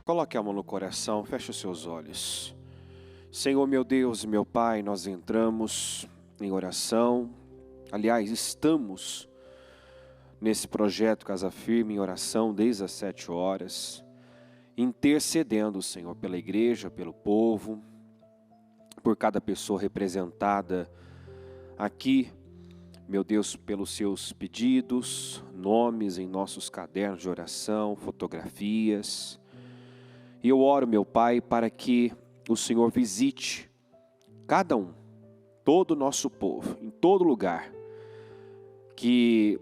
Coloque a mão no coração, feche os seus olhos. Senhor, meu Deus e meu Pai, nós entramos em oração. Aliás, estamos nesse projeto Casa Firme em oração desde as 7 horas, intercedendo, Senhor, pela igreja, pelo povo, por cada pessoa representada aqui, meu Deus, pelos seus pedidos, nomes em nossos cadernos de oração, fotografias. E eu oro, meu Pai, para que o Senhor visite cada um, todo o nosso povo, em todo lugar. Que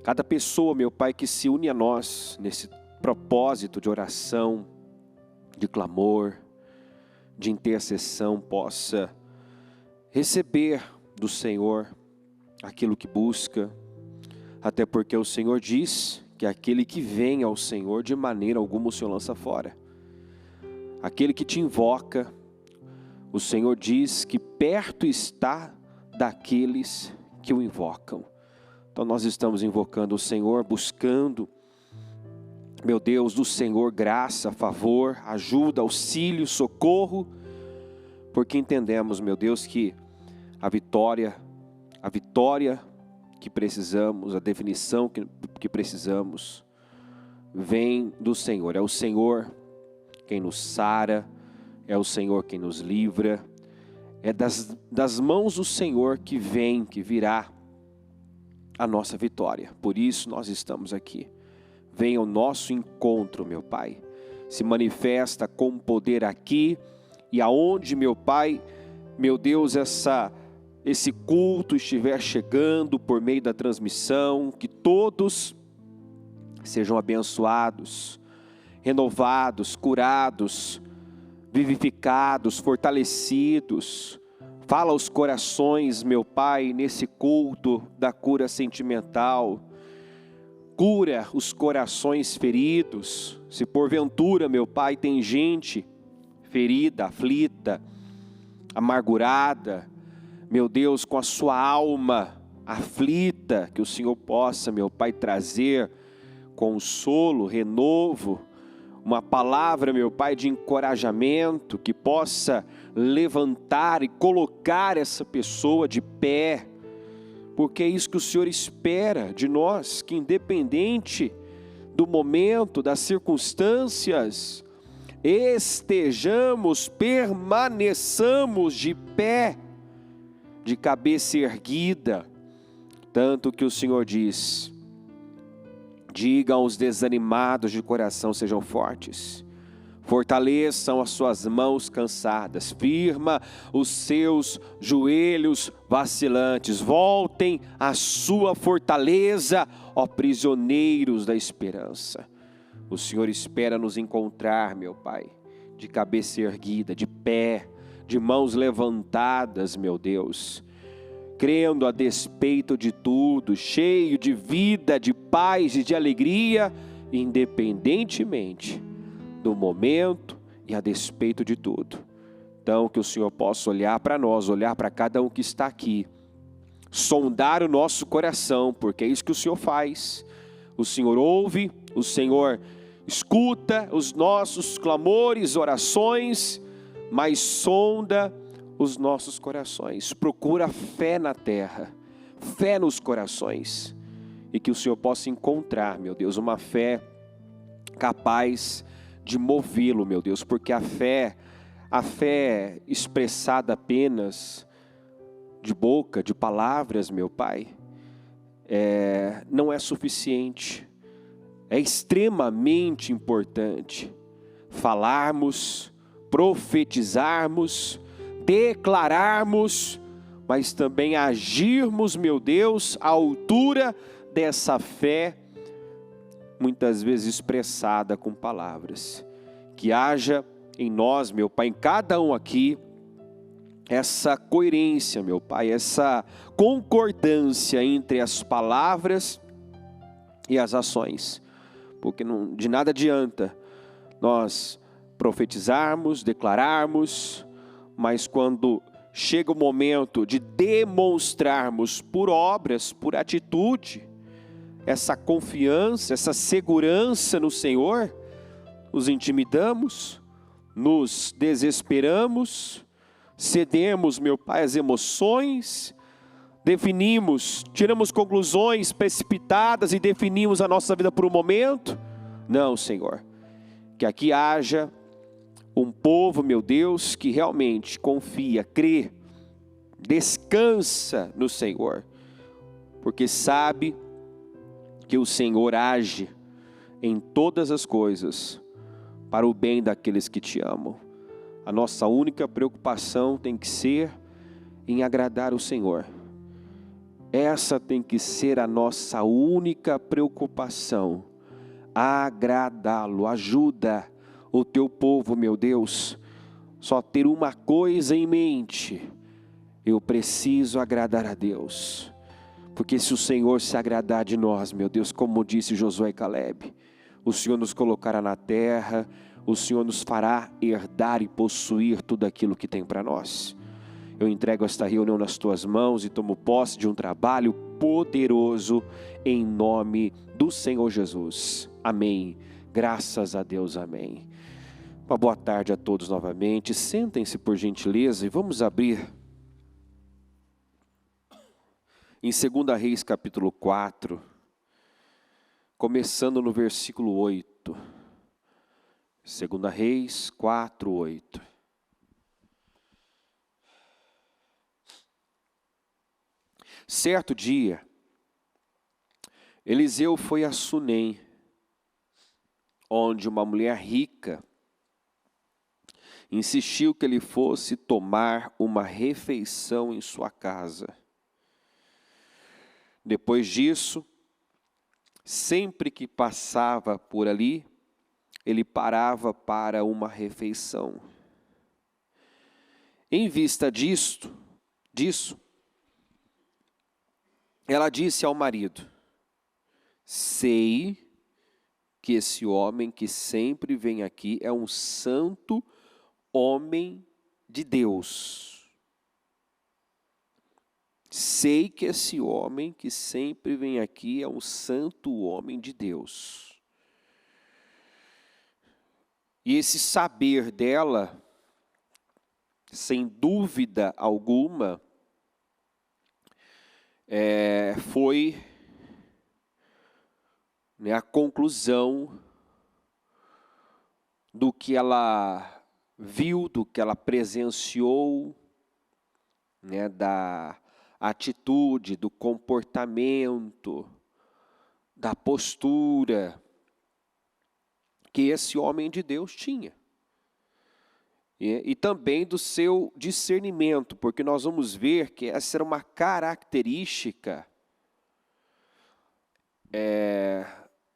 cada pessoa, meu Pai, que se une a nós nesse propósito de oração, de clamor, de intercessão, possa receber do Senhor aquilo que busca. Até porque o Senhor diz que aquele que vem ao Senhor, de maneira alguma o Senhor lança fora. Aquele que te invoca, o Senhor diz que perto está daqueles que o invocam. Então nós estamos invocando o Senhor, buscando, meu Deus, do Senhor graça, favor, ajuda, auxílio, socorro, porque entendemos, meu Deus, que a vitória que precisamos, a definição que precisamos, vem do Senhor. É o Senhor quem nos sara, é o Senhor quem nos livra, é das mãos do Senhor que virá a nossa vitória. Por isso nós estamos aqui. Venha ao nosso encontro, meu Pai. Se manifesta com poder aqui e aonde, meu Pai, meu Deus, esse culto estiver chegando por meio da transmissão, que todos sejam abençoados, renovados, curados, vivificados, fortalecidos. Fala aos corações, meu Pai, nesse culto da cura sentimental. Cura os corações feridos. Se porventura, meu Pai, tem gente ferida, aflita, amargurada, meu Deus, com a sua alma aflita, que o Senhor possa, meu Pai, trazer consolo, renovo, uma palavra, meu Pai, de encorajamento, que possa levantar e colocar essa pessoa de pé, porque é isso que o Senhor espera de nós, que independente do momento, das circunstâncias, permaneçamos de pé, de cabeça erguida, tanto que o Senhor diz: diga aos desanimados de coração, sejam fortes, fortaleçam as suas mãos cansadas, firma os seus joelhos vacilantes, voltem à sua fortaleza, ó prisioneiros da esperança. O Senhor espera nos encontrar, meu Pai, de cabeça erguida, de pé, de mãos levantadas, meu Deus, crendo a despeito de tudo, cheio de vida, de paz e de alegria, independentemente do momento e a despeito de tudo. Então que o Senhor possa olhar para nós, olhar para cada um que está aqui, sondar o nosso coração, porque é isso que o Senhor faz. O Senhor ouve, o Senhor escuta os nossos clamores, orações, mas sonda os nossos corações, procura fé na terra, fé nos corações, e que o Senhor possa encontrar, meu Deus, uma fé capaz de movê-lo, meu Deus, porque a fé expressada apenas de boca, de palavras, meu Pai, não é suficiente. É extremamente importante falarmos, profetizarmos, declararmos, mas também agirmos, meu Deus, à altura dessa fé, muitas vezes expressada com palavras. Que haja em nós, meu Pai, em cada um aqui, essa coerência, meu Pai, essa concordância entre as palavras e as ações, porque de nada adianta nós profetizarmos, declararmos, mas quando chega o momento de demonstrarmos por obras, por atitude, essa confiança, essa segurança no Senhor, nos intimidamos, nos desesperamos, cedemos, meu Pai, às emoções, definimos, tiramos conclusões precipitadas e definimos a nossa vida por um momento. Não, Senhor, que aqui haja um povo, meu Deus, que realmente confia, crê, descansa no Senhor, porque sabe que o Senhor age em todas as coisas para o bem daqueles que te amam. A nossa única preocupação tem que ser em agradar o Senhor. Essa tem que ser a nossa única preocupação, agradá-lo. Ajuda o teu povo, meu Deus, só ter uma coisa em mente: eu preciso agradar a Deus, porque se o Senhor se agradar de nós, meu Deus, como disse Josué e Caleb, o Senhor nos colocará na terra, o Senhor nos fará herdar e possuir tudo aquilo que tem para nós. Eu entrego esta reunião nas tuas mãos e tomo posse de um trabalho poderoso em nome do Senhor Jesus. Amém. Graças a Deus, amém. Uma boa tarde a todos novamente. Sentem-se por gentileza e vamos abrir em 2 Reis capítulo 4, começando no versículo 8. 2 Reis 4, 8. Certo dia, Eliseu foi a Sunem, onde uma mulher rica insistiu que ele fosse tomar uma refeição em sua casa. Depois disso, sempre que passava por ali, ele parava para uma refeição. Em vista disso, ela disse ao marido: sei que esse homem que sempre vem aqui é um santo homem de Deus. Sei que esse homem que sempre vem aqui é um santo homem de Deus. E esse saber dela, sem dúvida alguma, foi a conclusão do que ela viu, do que ela presenciou, da atitude, do comportamento, da postura que esse homem de Deus tinha. E também do seu discernimento, porque nós vamos ver que essa era uma característica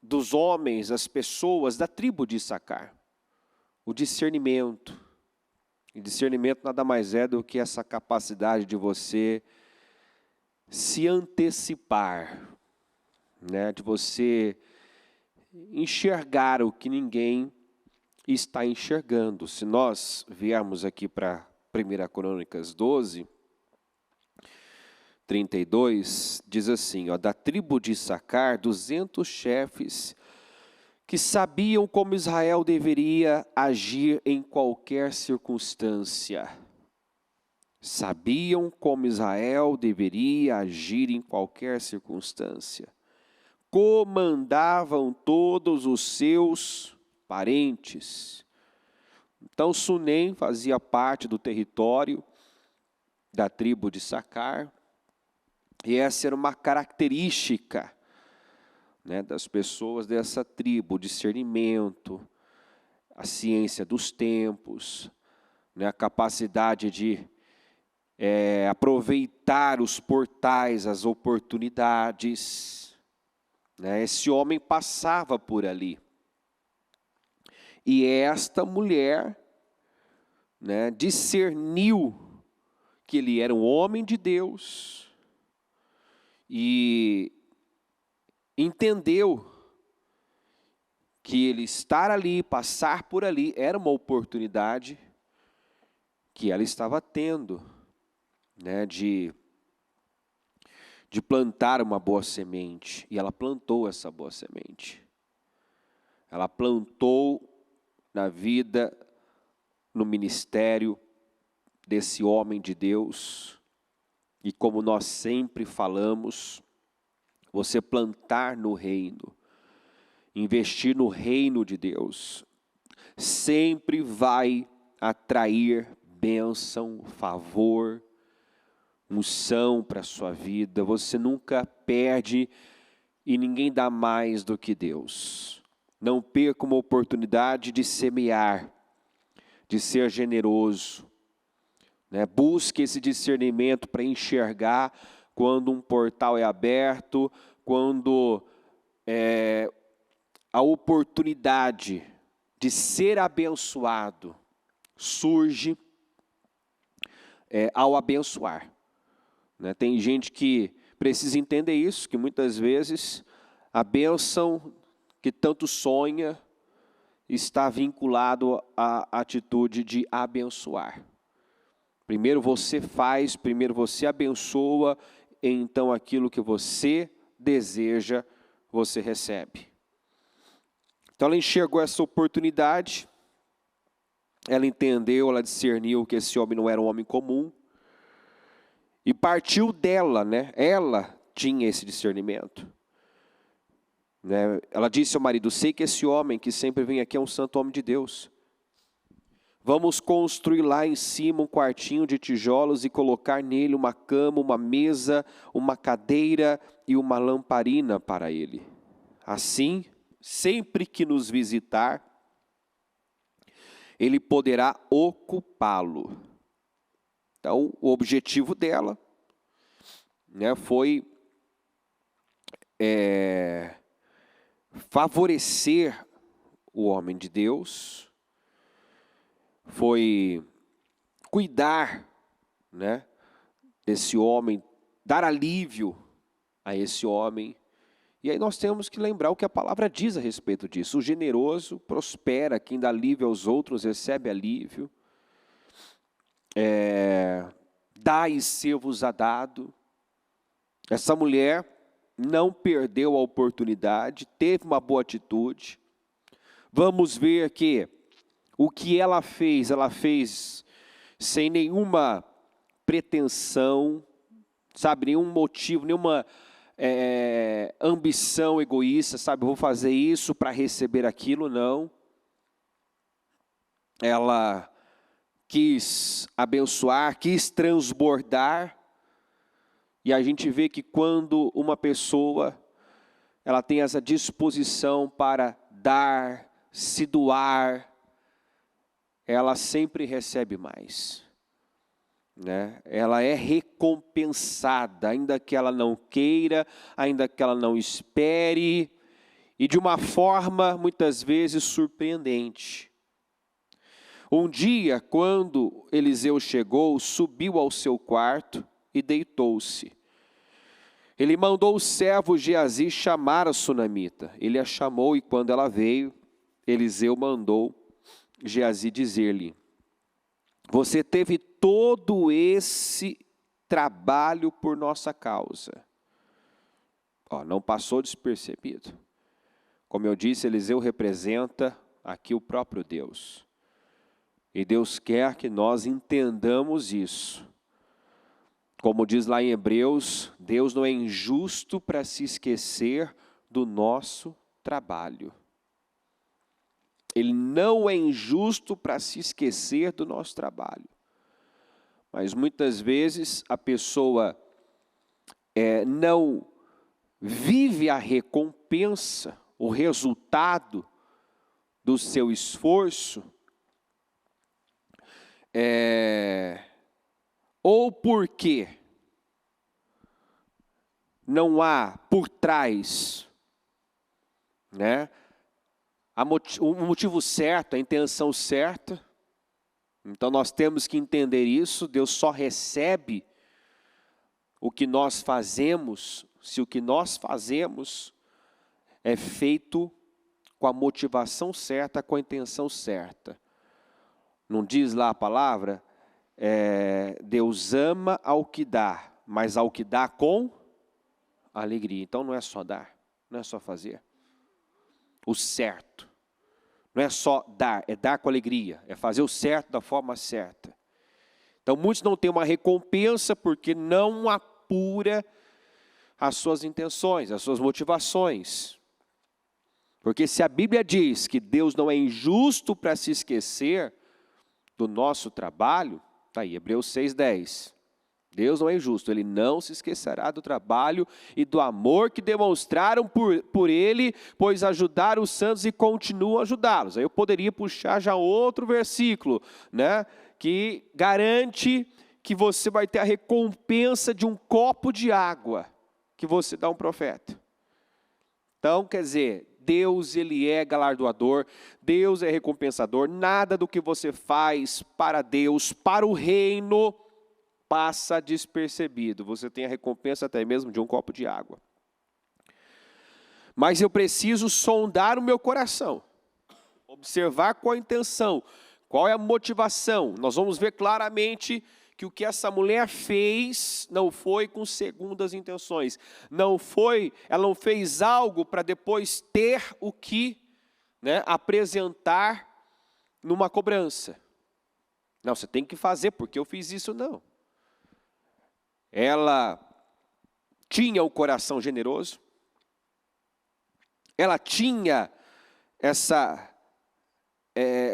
dos homens, das pessoas da tribo de Issacar. O discernimento. E discernimento nada mais é do que essa capacidade de você se antecipar, de você enxergar o que ninguém está enxergando. Se nós viermos aqui para 1 Crônicas 12, 32, diz assim, da tribo de Issacar, 200 chefes que sabiam como Israel deveria agir em qualquer circunstância. Sabiam como Israel deveria agir em qualquer circunstância. Comandavam todos os seus parentes. Então Sunem fazia parte do território da tribo de Issacar, e essa era uma característica das pessoas dessa tribo: o discernimento, a ciência dos tempos, a capacidade de aproveitar os portais, as oportunidades. Esse homem passava por ali. E esta mulher discerniu que ele era um homem de Deus e entendeu que ele estar ali, passar por ali, era uma oportunidade que ela estava tendo, de plantar uma boa semente. E ela plantou essa boa semente. Ela plantou na vida, no ministério desse homem de Deus. E como nós sempre falamos, você plantar no reino, investir no reino de Deus, sempre vai atrair bênção, favor, unção para a sua vida. Você nunca perde e ninguém dá mais do que Deus. Não perca uma oportunidade de semear, de ser generoso, né? Busque esse discernimento para enxergar quando um portal é aberto, quando a oportunidade de ser abençoado surge ao abençoar, né? Tem gente que precisa entender isso, que muitas vezes a bênção que tanto sonha está vinculado à atitude de abençoar. Primeiro você faz, primeiro você abençoa, então aquilo que você deseja, você recebe. Então ela enxergou essa oportunidade, ela entendeu, ela discerniu que esse homem não era um homem comum, e partiu dela, né? Ela tinha esse discernimento. Né? Ela disse ao marido: sei que esse homem que sempre vem aqui é um santo homem de Deus. Vamos construir lá em cima um quartinho de tijolos e colocar nele uma cama, uma mesa, uma cadeira e uma lamparina para ele. Assim, sempre que nos visitar, ele poderá ocupá-lo. Então, o objetivo dela, né, foi favorecer o homem de Deus, foi cuidar, né, desse homem, dar alívio a esse homem. E aí nós temos que lembrar o que a palavra diz a respeito disso. O generoso prospera, quem dá alívio aos outros recebe alívio. Dá e ser-vos-á dado. Essa mulher não perdeu a oportunidade, teve uma boa atitude. Vamos ver que o que ela fez sem nenhuma pretensão, sabe, nenhum motivo, nenhuma ambição egoísta, sabe, vou fazer isso para receber aquilo, não. Ela quis abençoar, quis transbordar, e a gente vê que quando uma pessoa, ela tem essa disposição para dar, se doar, ela sempre recebe mais, né? Ela é recompensada, ainda que ela não queira, ainda que ela não espere, e de uma forma muitas vezes surpreendente. Um dia, quando Eliseu chegou, subiu ao seu quarto e deitou-se. Ele mandou o servo Geazi chamar a sunamita. Ele a chamou e quando ela veio, Eliseu mandou Geazi dizer-lhe: você teve todo esse trabalho por nossa causa. Não passou despercebido. Como eu disse, Eliseu representa aqui o próprio Deus. E Deus quer que nós entendamos isso. Como diz lá em Hebreus, Deus não é injusto para se esquecer do nosso trabalho. Ele não é injusto para se esquecer do nosso trabalho. Mas muitas vezes a pessoa não vive a recompensa, o resultado do seu esforço, ou porque não há por trás, né, o motivo certo, a intenção certa. Então nós temos que entender isso. Deus só recebe o que nós fazemos, se o que nós fazemos é feito com a motivação certa, com a intenção certa. Não diz lá a palavra? Deus ama ao que dá, mas ao que dá com alegria. Então não é só dar, não é só fazer. O certo. Não é só dar, é dar com alegria, é fazer o certo da forma certa. Então muitos não têm uma recompensa porque não apura as suas intenções, as suas motivações. Porque se a Bíblia diz que Deus não é injusto para se esquecer do nosso trabalho, está aí, Hebreus 6:10. Deus não é injusto, Ele não se esquecerá do trabalho e do amor que demonstraram por Ele, pois ajudaram os santos e continuam a ajudá-los. Aí eu poderia puxar já outro versículo, né, que garante que você vai ter a recompensa de um copo de água que você dá a um profeta. Então, quer dizer, Deus, Ele é galardoador, Deus é recompensador, nada do que você faz para Deus, para o reino, passa despercebido. Você tem a recompensa até mesmo de um copo de água. Mas eu preciso sondar o meu coração, observar qual a intenção, qual é a motivação. Nós vamos ver claramente que o que essa mulher fez não foi com segundas intenções. Ela não fez algo para depois ter o que, né, apresentar numa cobrança. Não, você tem que fazer porque eu fiz isso, não. Ela tinha um coração generoso, ela tinha essa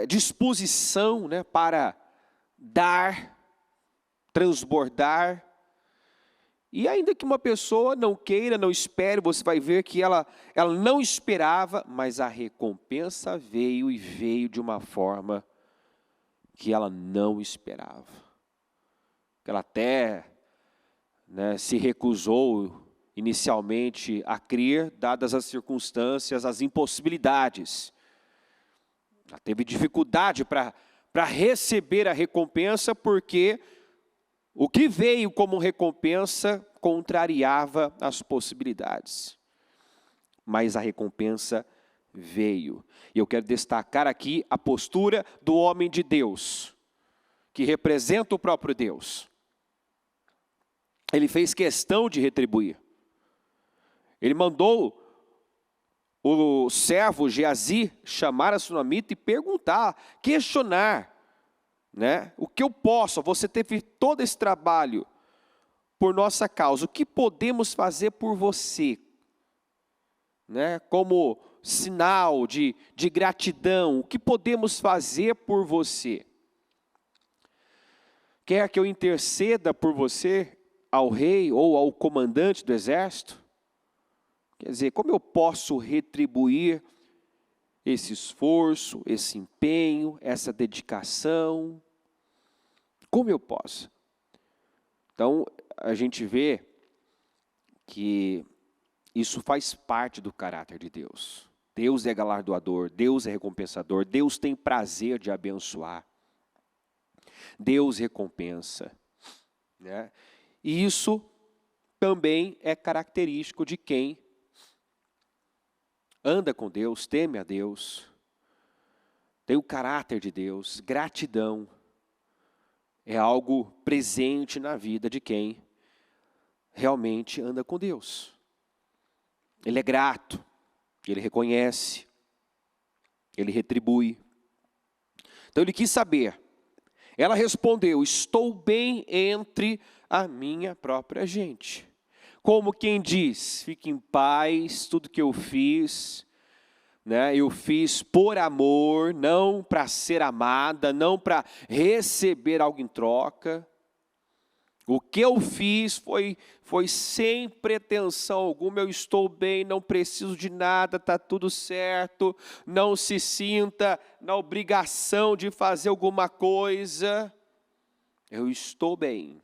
disposição, né, para dar, transbordar. E ainda que uma pessoa não queira, não espere, você vai ver que ela não esperava, mas a recompensa veio e veio de uma forma que ela não esperava. Ela até, né, se recusou inicialmente a crer, dadas as circunstâncias, as impossibilidades. Ela teve dificuldade para receber a recompensa, porque o que veio como recompensa contrariava as possibilidades. Mas a recompensa veio. E eu quero destacar aqui a postura do homem de Deus, que representa o próprio Deus. Ele fez questão de retribuir. Ele mandou o servo Geazi chamar a sunamita e perguntar, questionar, né? O que eu posso? Você teve todo esse trabalho por nossa causa. O que podemos fazer por você? Né? Como sinal de gratidão. O que podemos fazer por você? Quer que eu interceda por você ao rei ou ao comandante do exército? Quer dizer, como eu posso retribuir esse esforço, esse empenho, essa dedicação? Como eu posso? Então, a gente vê que isso faz parte do caráter de Deus. Deus é galardoador, Deus é recompensador, Deus tem prazer de abençoar. Deus recompensa, né? E isso também é característico de quem anda com Deus, teme a Deus, tem o caráter de Deus. Gratidão é algo presente na vida de quem realmente anda com Deus. Ele é grato, ele reconhece, ele retribui. Então ele quis saber. Ela respondeu, estou bem entre a minha própria gente. Como quem diz, fique em paz, tudo que eu fiz, né, eu fiz por amor, não para ser amada, não para receber algo em troca. O que eu fiz foi sem pretensão alguma, eu estou bem, não preciso de nada, está tudo certo. Não se sinta na obrigação de fazer alguma coisa. Eu estou bem.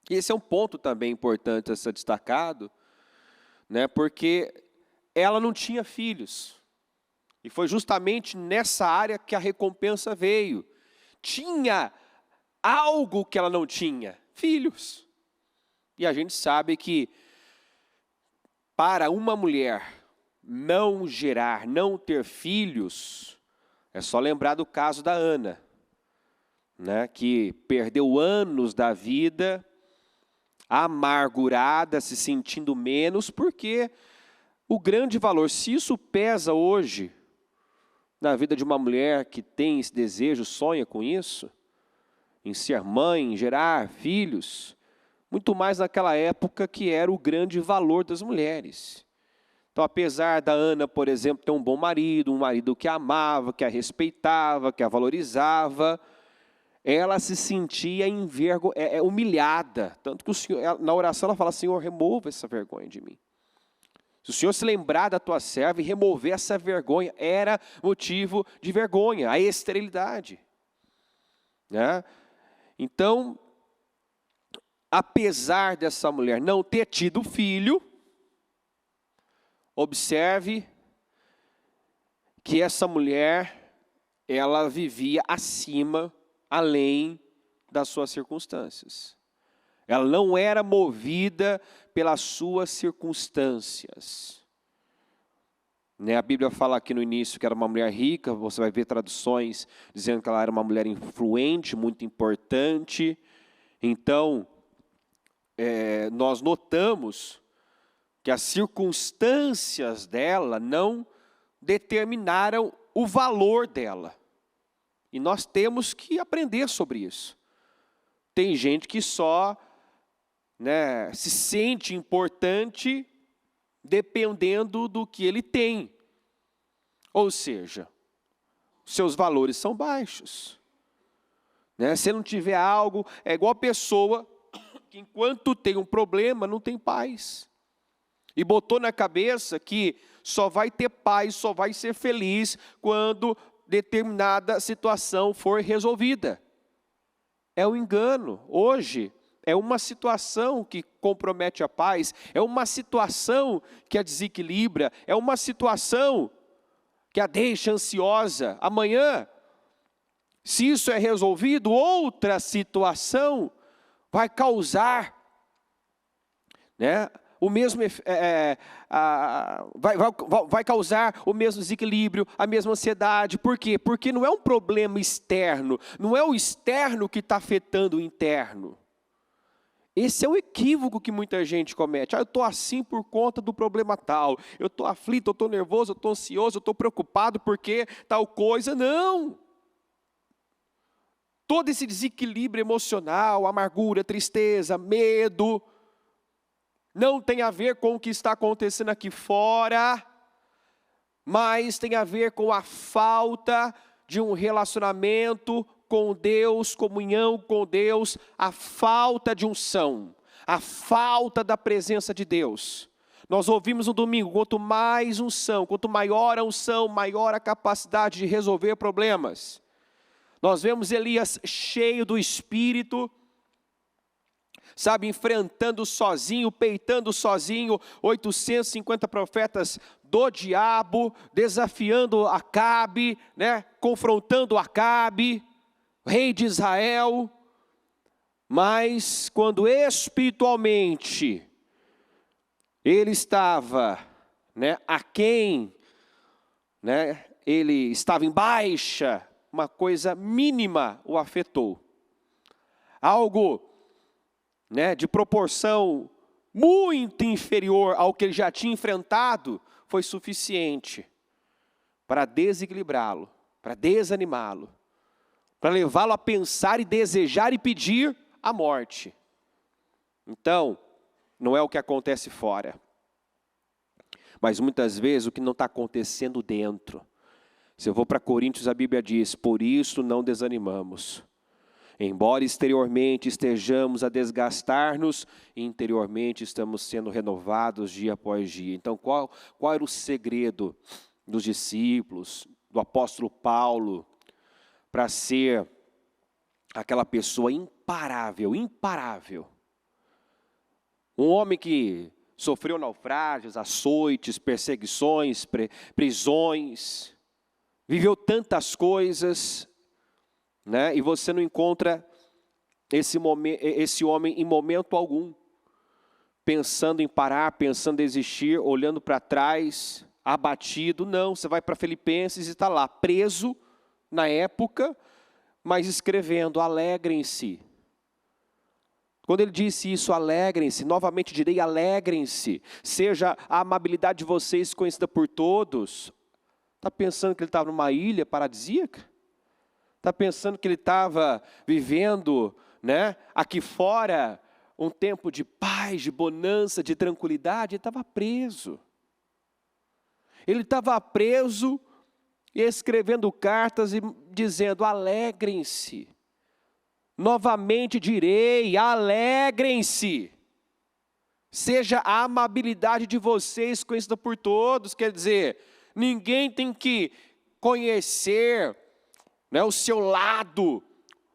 E esse é um ponto também importante a ser destacado, né, porque ela não tinha filhos. E foi justamente nessa área que a recompensa veio. Tinha algo que ela não tinha, filhos. E a gente sabe que para uma mulher não gerar, não ter filhos, é só lembrar do caso da Ana, né, que perdeu anos da vida, amargurada, se sentindo menos, porque o grande valor, se isso pesa hoje, na vida de uma mulher que tem esse desejo, sonha com isso, em ser mãe, em gerar filhos, muito mais naquela época que era o grande valor das mulheres. Então, apesar da Ana, por exemplo, ter um bom marido, um marido que a amava, que a respeitava, que a valorizava, ela se sentia humilhada. Tanto que o Senhor, na oração ela fala, Senhor, remova essa vergonha de mim. Se o Senhor se lembrar da tua serva e remover essa vergonha, era motivo de vergonha, a esterilidade. Né? Então, apesar dessa mulher não ter tido filho, observe que essa mulher, ela vivia acima, além das suas circunstâncias. Ela não era movida pelas suas circunstâncias. Né? A Bíblia fala aqui no início que era uma mulher rica, você vai ver traduções dizendo que ela era uma mulher influente, muito importante. Então, nós notamos que as circunstâncias dela não determinaram o valor dela. E nós temos que aprender sobre isso. Tem gente que só se sente importante dependendo do que ele tem. Ou seja, seus valores são baixos. Se não tiver algo, é igual a pessoa que enquanto tem um problema não tem paz. E botou na cabeça que só vai ter paz, só vai ser feliz quando determinada situação for resolvida. É um engano. Hoje é uma situação que compromete a paz, é uma situação que a desequilibra, é uma situação que a deixa ansiosa. Amanhã, se isso é resolvido, outra situação vai causar, o mesmo, vai causar o mesmo desequilíbrio, a mesma ansiedade. Por quê? Porque não é um problema externo, não é o externo que está afetando o interno. Esse é o equívoco que muita gente comete. Eu estou assim por conta do problema tal, eu estou aflito, eu estou nervoso, eu estou ansioso, eu estou preocupado porque tal coisa. Não! Todo esse desequilíbrio emocional, amargura, tristeza, medo, não tem a ver com o que está acontecendo aqui fora, mas tem a ver com a falta de um relacionamento com Deus, comunhão com Deus, a falta de unção, a falta da presença de Deus. Nós ouvimos no domingo, quanto mais unção, quanto maior a unção, maior a capacidade de resolver problemas. Nós vemos Elias cheio do Espírito, enfrentando sozinho, peitando sozinho 850 profetas do diabo, desafiando Acabe, confrontando Acabe, rei de Israel. Mas quando espiritualmente ele estava aquém, ele estava em baixa, uma coisa mínima o afetou. Algo de proporção muito inferior ao que ele já tinha enfrentado, foi suficiente para desequilibrá-lo, para desanimá-lo, para levá-lo a pensar e desejar e pedir a morte. Então, não é o que acontece fora, mas muitas vezes o que não está acontecendo dentro. Se eu vou para Coríntios, a Bíblia diz, por isso não desanimamos. Embora exteriormente estejamos a desgastar-nos, interiormente estamos sendo renovados dia após dia. Então, qual era o segredo dos discípulos, do apóstolo Paulo, para ser aquela pessoa imparável? Um homem que sofreu naufrágios, açoites, perseguições, prisões, viveu tantas coisas, e você não encontra esse homem em momento algum, pensando em parar, pensando em desistir, olhando para trás, abatido. Não, você vai para Filipenses e está lá, preso na época, mas escrevendo, alegrem-se. Quando ele disse isso, alegrem-se, novamente direi, alegrem-se, seja a amabilidade de vocês conhecida por todos. Está pensando que ele estava numa ilha paradisíaca? Está pensando que ele estava vivendo, né, aqui fora um tempo de paz, de bonança, de tranquilidade? Ele estava preso. Ele estava preso e escrevendo cartas e dizendo: alegrem-se. Novamente direi, alegrem-se. Seja a amabilidade de vocês conhecida por todos. Quer dizer, ninguém tem que conhecer, né, o seu lado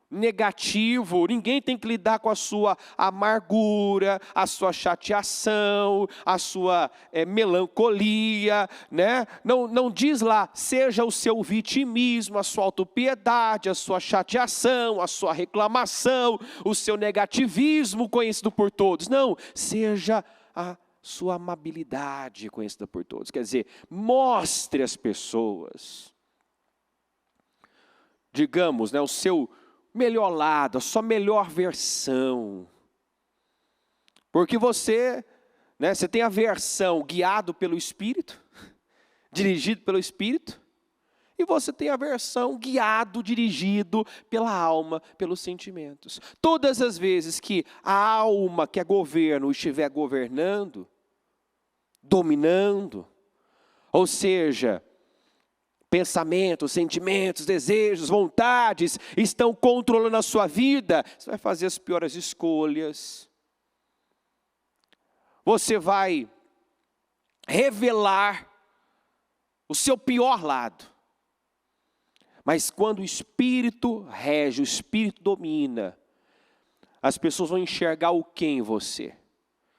negativo. Ninguém tem que lidar com a sua amargura, a sua chateação, a sua melancolia, né? Não diz lá, seja o seu vitimismo, a sua autopiedade, a sua chateação, a sua reclamação, o seu negativismo conhecido por todos. Não, seja a sua amabilidade conhecida por todos. Quer dizer, mostre às pessoas, digamos, né, o seu melhor lado, a sua melhor versão. Porque você, né, você tem a versão guiado pelo Espírito, dirigido pelo Espírito, e você tem a versão guiado, dirigido pela alma, pelos sentimentos. Todas as vezes que a alma que é governo estiver governando, dominando, ou seja, pensamentos, sentimentos, desejos, vontades estão controlando a sua vida, você vai fazer as piores escolhas. Você vai revelar o seu pior lado. Mas quando o Espírito rege, o Espírito domina, as pessoas vão enxergar o que em você?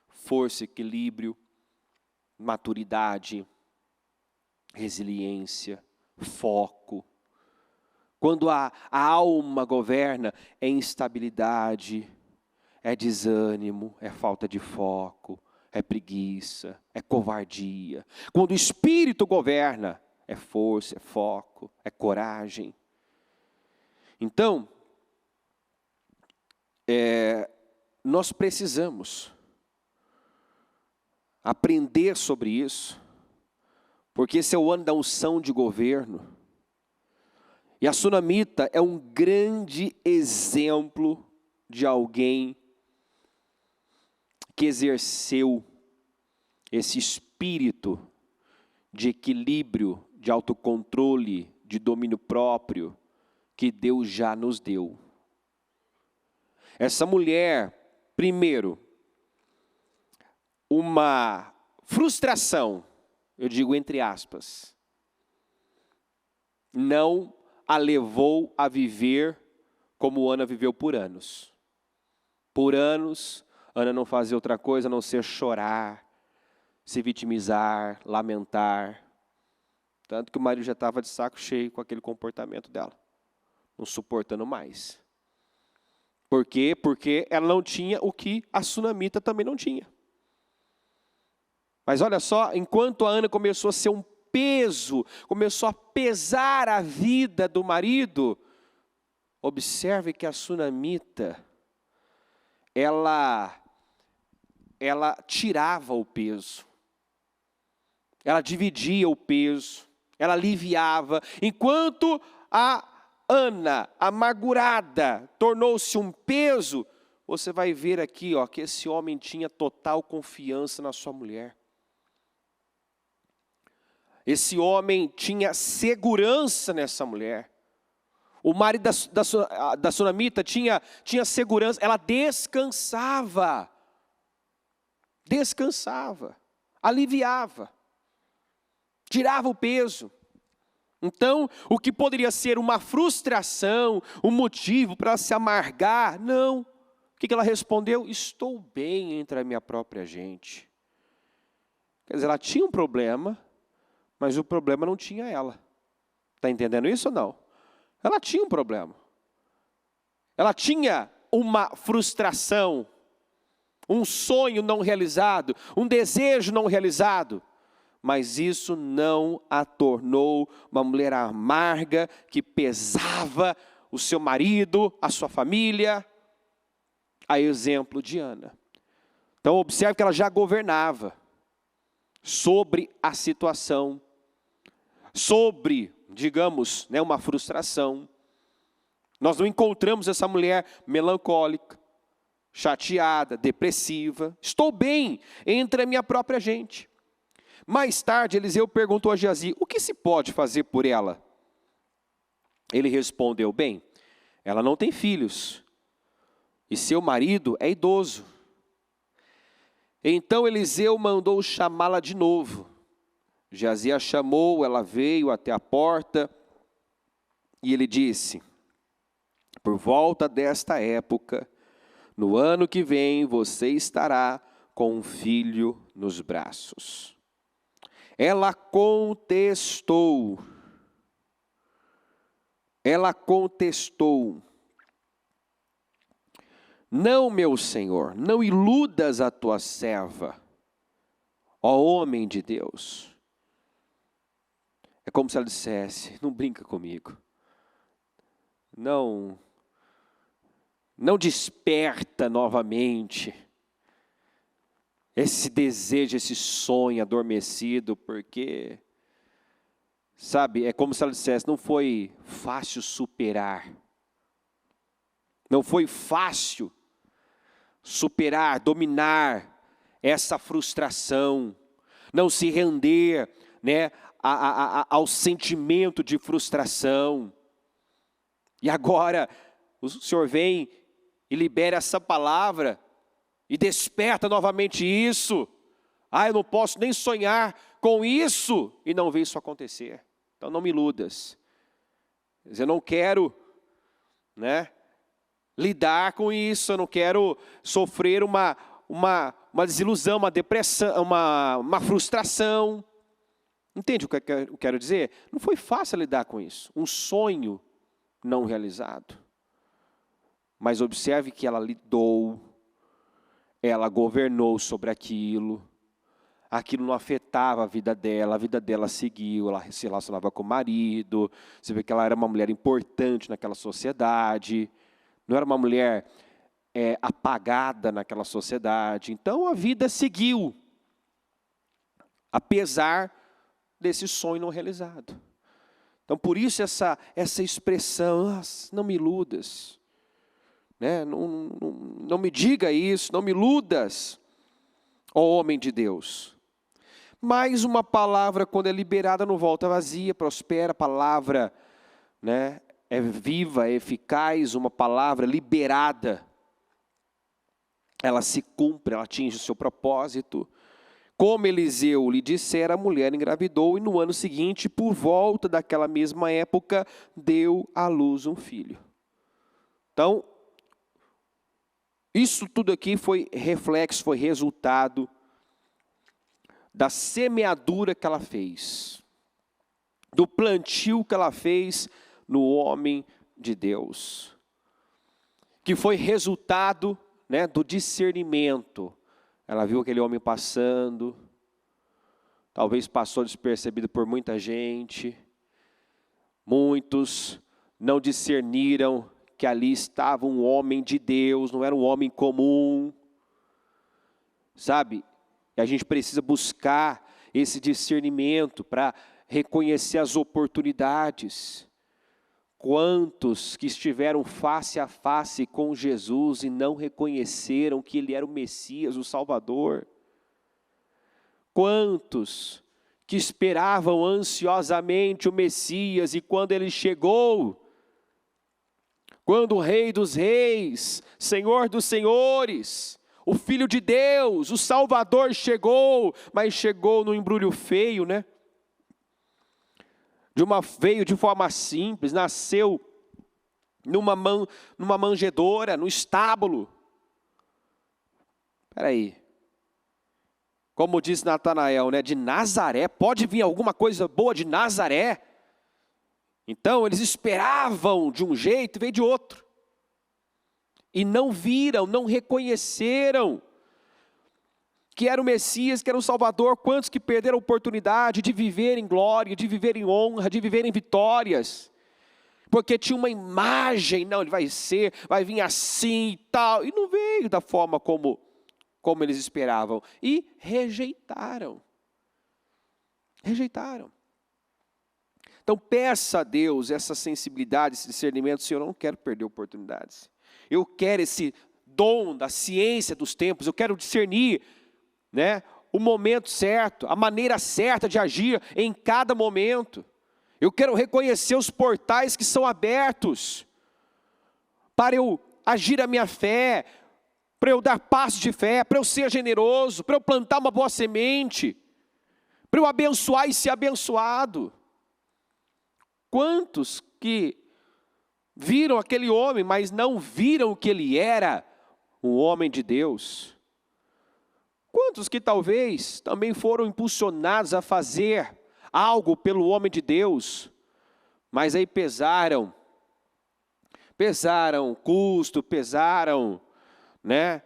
Força, equilíbrio, maturidade, resiliência, foco. Quando a alma governa, é instabilidade, é desânimo, é falta de foco, é preguiça, é covardia. Quando o Espírito governa, é força, é foco, é coragem. Então, nós precisamos aprender sobre isso, porque esse é o ano da unção de governo. E a Sunamita é um grande exemplo de alguém que exerceu esse espírito de equilíbrio, de autocontrole, de domínio próprio, que Deus já nos deu. Essa mulher, primeiro, uma frustração, eu digo entre aspas, não a levou a viver como Ana viveu por anos. Por anos, Ana não fazia outra coisa a não ser chorar, se vitimizar, lamentar. Tanto que o marido já estava de saco cheio com aquele comportamento dela, não suportando mais. Por quê? Porque ela não tinha o que a Sunamita também não tinha. Mas olha só, enquanto a Ana começou a ser um peso, começou a pesar a vida do marido, observe que a Sunamita, ela tirava o peso, ela dividia o peso, ela aliviava. Enquanto a Ana, amargurada, tornou-se um peso, você vai ver aqui, ó, que esse homem tinha total confiança na sua mulher. Esse homem tinha segurança nessa mulher. O marido da Sunamita tinha segurança, ela descansava, aliviava, tirava o peso. Então, o que poderia ser uma frustração, um motivo para se amargar, não. O que ela respondeu? Estou bem entre a minha própria gente. Quer dizer, ela tinha um problema, mas o problema não tinha ela. Está entendendo isso ou não? Ela tinha um problema. Ela tinha uma frustração, um sonho não realizado, um desejo não realizado. Mas isso não a tornou uma mulher amarga, que pesava o seu marido, a sua família, a exemplo de Ana. Então observe que ela já governava sobre a situação, sobre, digamos, né, uma frustração. Nós não encontramos essa mulher melancólica, chateada, depressiva. Estou bem entre a minha própria gente. Mais tarde, Eliseu perguntou a Geazi: o que se pode fazer por ela? Ele respondeu: bem, ela não tem filhos, e seu marido é idoso. Então Eliseu mandou chamá-la de novo. Geazi a chamou, ela veio até a porta, e ele disse: por volta desta época, no ano que vem, você estará com um filho nos braços. Ela contestou, não, meu senhor, não iludas a tua serva, ó homem de Deus. É como se ela dissesse: não brinca comigo, não desperta novamente esse desejo, esse sonho adormecido, porque, sabe, é como se ela dissesse: não foi fácil superar, não foi fácil superar, dominar essa frustração, não se render, né, ao sentimento de frustração. E agora o Senhor vem e libera essa palavra e desperta novamente isso. Eu não posso nem sonhar com isso e não ver isso acontecer. Então não me iludas. Eu não quero, né, lidar com isso, eu não quero sofrer uma desilusão, uma depressão, uma frustração. Entende o que eu quero dizer? Não foi fácil lidar com isso. Um sonho não realizado. Mas observe que ela lidou, ela governou sobre aquilo não afetava a vida dela seguiu, ela se relacionava com o marido, você vê que ela era uma mulher importante naquela sociedade, não era uma mulher apagada naquela sociedade. Então a vida seguiu, apesar desse sonho não realizado. Então por isso essa expressão: não me iludas, né? Não me diga isso, não me iludas, ó homem de Deus. Mais uma palavra, quando é liberada, não volta vazia, prospera. A palavra, né, é viva, é eficaz. Uma palavra liberada, ela se cumpre, ela atinge o seu propósito. Como Eliseu lhe dissera, a mulher engravidou e no ano seguinte, por volta daquela mesma época, deu à luz um filho. Então, isso tudo aqui foi reflexo, foi resultado da semeadura que ela fez, do plantio que ela fez no homem de Deus, que foi resultado, né, do discernimento. Ela viu aquele homem passando, talvez passou despercebido por muita gente, muitos não discerniram que ali estava um homem de Deus, não era um homem comum, sabe? E a gente precisa buscar esse discernimento para reconhecer as oportunidades. Quantos que estiveram face a face com Jesus e não reconheceram que Ele era o Messias, o Salvador? Quantos que esperavam ansiosamente o Messias e quando Ele chegou, quando o Rei dos Reis, Senhor dos Senhores, o Filho de Deus, o Salvador chegou, mas chegou num embrulho feio, né? Veio de forma simples, nasceu numa manjedoura, no estábulo. Espera aí. Como disse Natanael, né? De Nazaré, pode vir alguma coisa boa de Nazaré? Então eles esperavam de um jeito e veio de outro. E não viram, não reconheceram que era o Messias, que era o Salvador. Quantos que perderam a oportunidade de viver em glória, de viver em honra, de viver em vitórias, porque tinha uma imagem, não, ele vai vir assim e tal, e não veio da forma como eles esperavam, e rejeitaram. Então peça a Deus essa sensibilidade, esse discernimento. Senhor, eu não quero perder oportunidades. Eu quero esse dom da ciência dos tempos. Eu quero discernir, né, o momento certo, a maneira certa de agir em cada momento. Eu quero reconhecer os portais que são abertos para eu agir a minha fé, para eu dar passos de fé, para eu ser generoso, para eu plantar uma boa semente, para eu abençoar e ser abençoado. Quantos que viram aquele homem, mas não viram o que ele era, um homem de Deus? Quantos que talvez também foram impulsionados a fazer algo pelo homem de Deus, mas aí pesaram custo, pesaram, né,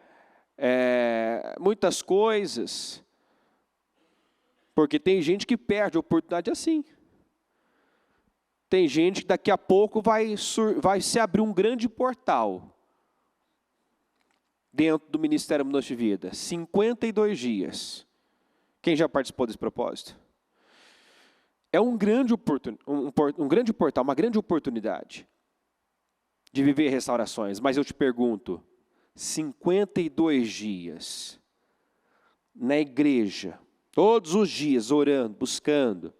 muitas coisas, porque tem gente que perde a oportunidade assim. Tem gente que daqui a pouco vai se abrir um grande portal dentro do Ministério Mudança de Vida. 52 dias. Quem já participou desse propósito? É um grande portal, uma grande oportunidade de viver restaurações. Mas eu te pergunto, 52 dias na igreja, todos os dias orando, buscando,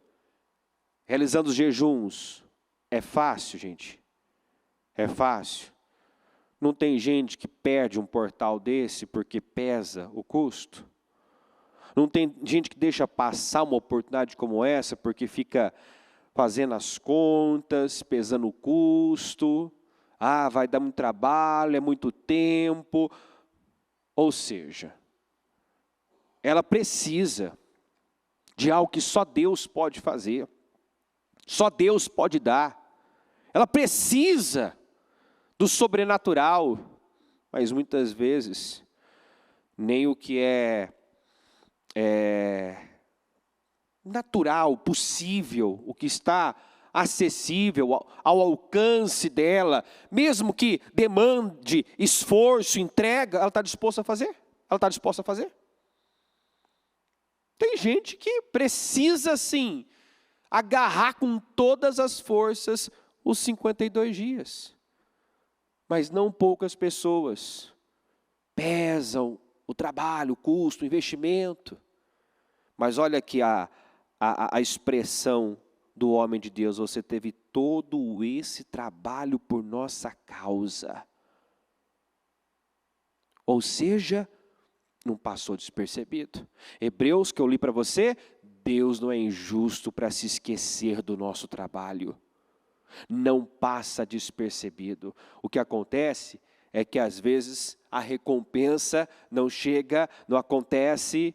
realizando os jejuns, é fácil, gente? É fácil? Não tem gente que perde um portal desse porque pesa o custo? Não tem gente que deixa passar uma oportunidade como essa porque fica fazendo as contas, pesando o custo? Ah, vai dar muito trabalho, é muito tempo. Ou seja, ela precisa de algo que só Deus pode fazer. Só Deus pode dar. Ela precisa do sobrenatural, mas muitas vezes nem o que é natural, possível, o que está acessível ao alcance dela, mesmo que demande esforço, entrega, ela está disposta a fazer? Ela está disposta a fazer? Tem gente que precisa sim agarrar com todas as forças os 52 dias. Mas não poucas pessoas pesam o trabalho, o custo, o investimento. Mas olha aqui a expressão do homem de Deus: você teve todo esse trabalho por nossa causa. Ou seja, não passou despercebido. Hebreus, que eu li para você, Deus não é injusto para se esquecer do nosso trabalho. Não passa despercebido. O que acontece é que às vezes a recompensa não chega, não acontece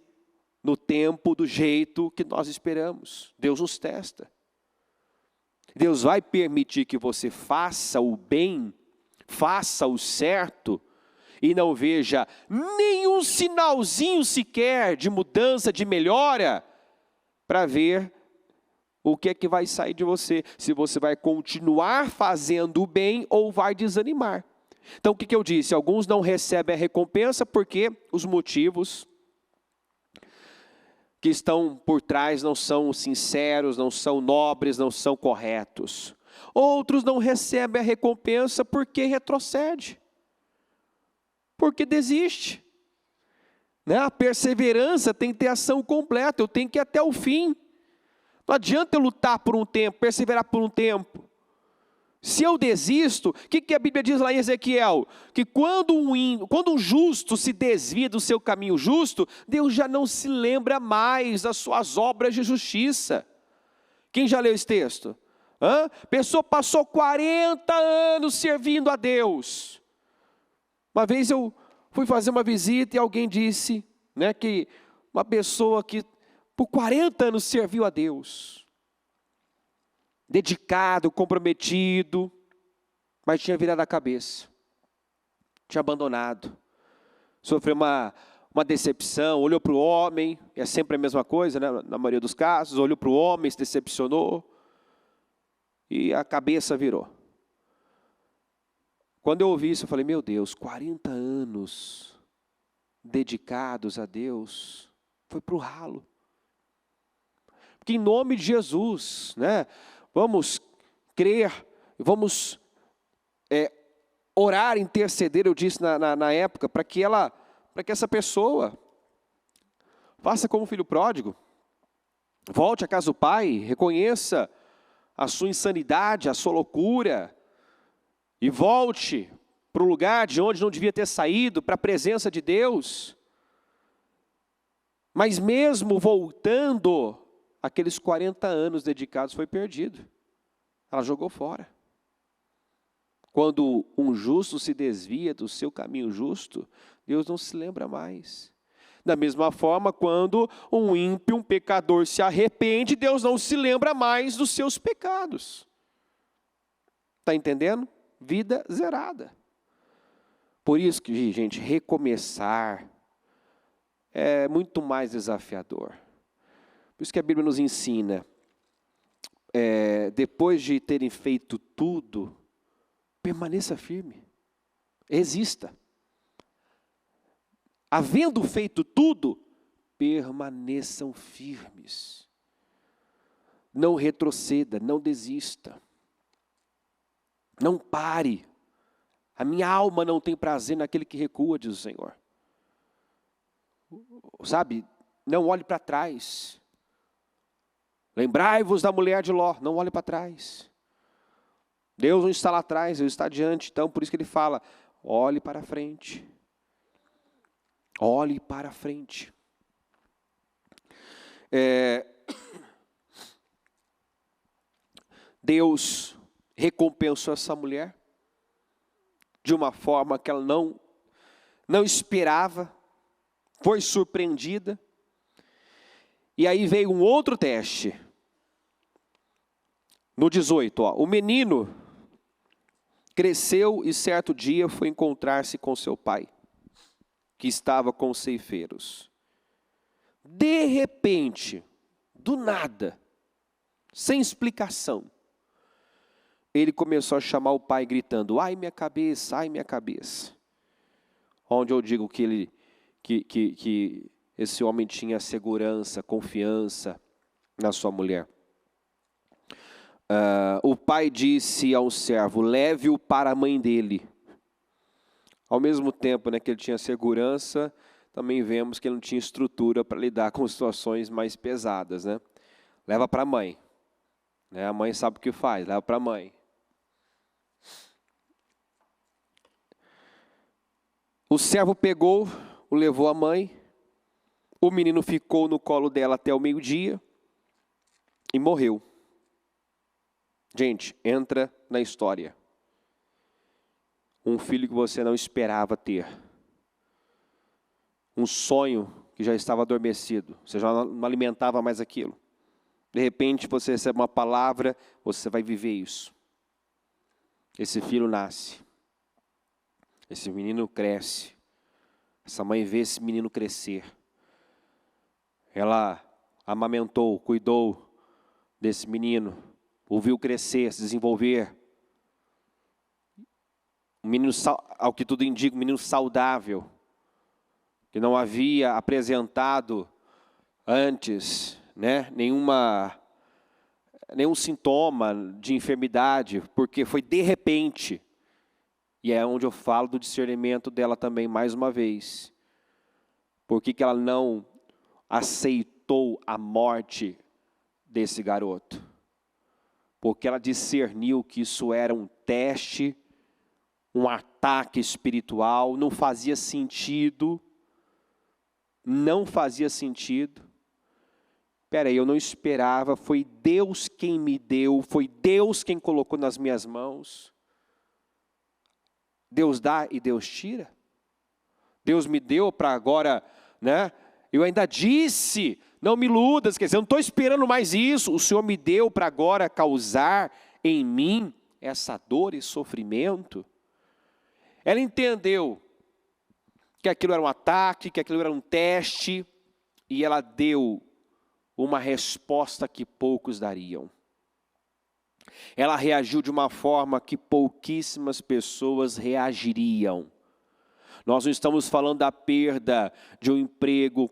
no tempo, do jeito que nós esperamos. Deus nos testa. Deus vai permitir que você faça o bem, faça o certo, e não veja nenhum sinalzinho sequer de mudança, de melhora, para ver o que é que vai sair de você. Se você vai continuar fazendo o bem ou vai desanimar. Então o que eu disse? Alguns não recebem a recompensa porque os motivos que estão por trás não são sinceros, não são nobres, não são corretos. Outros não recebem a recompensa porque retrocede, porque desiste. Né? A perseverança tem que ter ação completa, eu tenho que ir até o fim. Não adianta eu lutar por um tempo, perseverar por um tempo. Se eu desisto, o que a Bíblia diz lá em Ezequiel? Que quando um justo se desvia do seu caminho justo, Deus já não se lembra mais das suas obras de justiça. Quem já leu esse texto? A pessoa passou 40 anos servindo a Deus. Uma vez eu fui fazer uma visita e alguém disse, né, que uma pessoa que por 40 anos serviu a Deus, dedicado, comprometido, mas tinha virado a cabeça, tinha abandonado, sofreu uma decepção, olhou para o homem, é sempre a mesma coisa, né, na maioria dos casos, olhou para o homem, se decepcionou, e a cabeça virou. Quando eu ouvi isso, eu falei, meu Deus, 40 anos dedicados a Deus, foi para o ralo. Porque em nome de Jesus, né, vamos crer, vamos orar, interceder, eu disse na época, para que essa pessoa faça como o filho pródigo, volte à casa do pai, reconheça a sua insanidade, a sua loucura, e volte para o lugar de onde não devia ter saído, para a presença de Deus. Mas mesmo voltando, aqueles 40 anos dedicados foi perdido. Ela jogou fora. Quando um justo se desvia do seu caminho justo, Deus não se lembra mais. Da mesma forma, quando um ímpio, um pecador se arrepende, Deus não se lembra mais dos seus pecados. Está entendendo? Vida zerada. Por isso que, gente, recomeçar é muito mais desafiador. Por isso que a Bíblia nos ensina, depois de terem feito tudo, permaneça firme, resista. Havendo feito tudo, permaneçam firmes. Não retroceda, não desista. Não pare. A minha alma não tem prazer naquele que recua, diz o Senhor. Sabe, não olhe para trás. Lembrai-vos da mulher de Ló, não olhe para trás. Deus não está lá atrás, Deus está adiante. Então, por isso que ele fala, olhe para frente. Olhe para frente. Deus recompensou essa mulher de uma forma que ela não esperava, foi surpreendida. E aí veio um outro teste. No 18, o menino cresceu e certo dia foi encontrar-se com seu pai, que estava com os ceifeiros. De repente, do nada, sem explicação, ele começou a chamar o pai gritando, ai minha cabeça, ai minha cabeça. Onde eu digo que esse homem tinha segurança, confiança na sua mulher. O pai disse ao servo, leve-o para a mãe dele. Ao mesmo tempo, que ele tinha segurança, também vemos que ele não tinha estrutura para lidar com situações mais pesadas. Leva para a mãe. A mãe sabe o que faz, leva para a mãe. O servo pegou, o levou à mãe. O menino ficou no colo dela até o meio-dia e morreu. Gente, entra na história. Um filho que você não esperava ter. Um sonho que já estava adormecido. Você já não alimentava mais aquilo. De repente você recebe uma palavra, você vai viver isso. Esse filho nasce. Esse menino cresce. Essa mãe vê esse menino crescer. Ela amamentou, cuidou desse menino. Ouviu crescer, se desenvolver. Um menino, ao que tudo indica, um menino saudável. Que não havia apresentado antes, nenhum sintoma de enfermidade, porque foi de repente. E é onde eu falo do discernimento dela também, mais uma vez. Por que ela não aceitou a morte desse garoto? Porque ela discerniu que isso era um teste, um ataque espiritual, não fazia sentido. Não fazia sentido. Peraí, eu não esperava, foi Deus quem me deu, foi Deus quem colocou nas minhas mãos. Deus dá e Deus tira. Deus me deu para agora, eu ainda disse, não me iludas, quer dizer, eu não estou esperando mais isso. O Senhor me deu para agora causar em mim essa dor e sofrimento. Ela entendeu que aquilo era um ataque, que aquilo era um teste, e ela deu uma resposta que poucos dariam. Ela reagiu de uma forma que pouquíssimas pessoas reagiriam. Nós não estamos falando da perda de um emprego,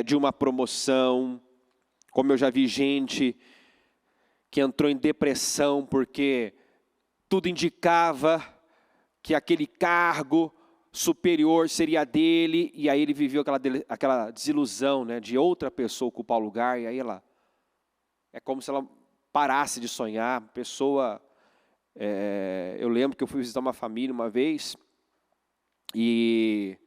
de uma promoção, como eu já vi gente que entrou em depressão porque tudo indicava que aquele cargo superior seria dele, e aí ele viveu aquela desilusão, né, de outra pessoa ocupar o lugar, e aí é como se ela parasse de sonhar. Eu lembro que eu fui visitar uma família uma vez, e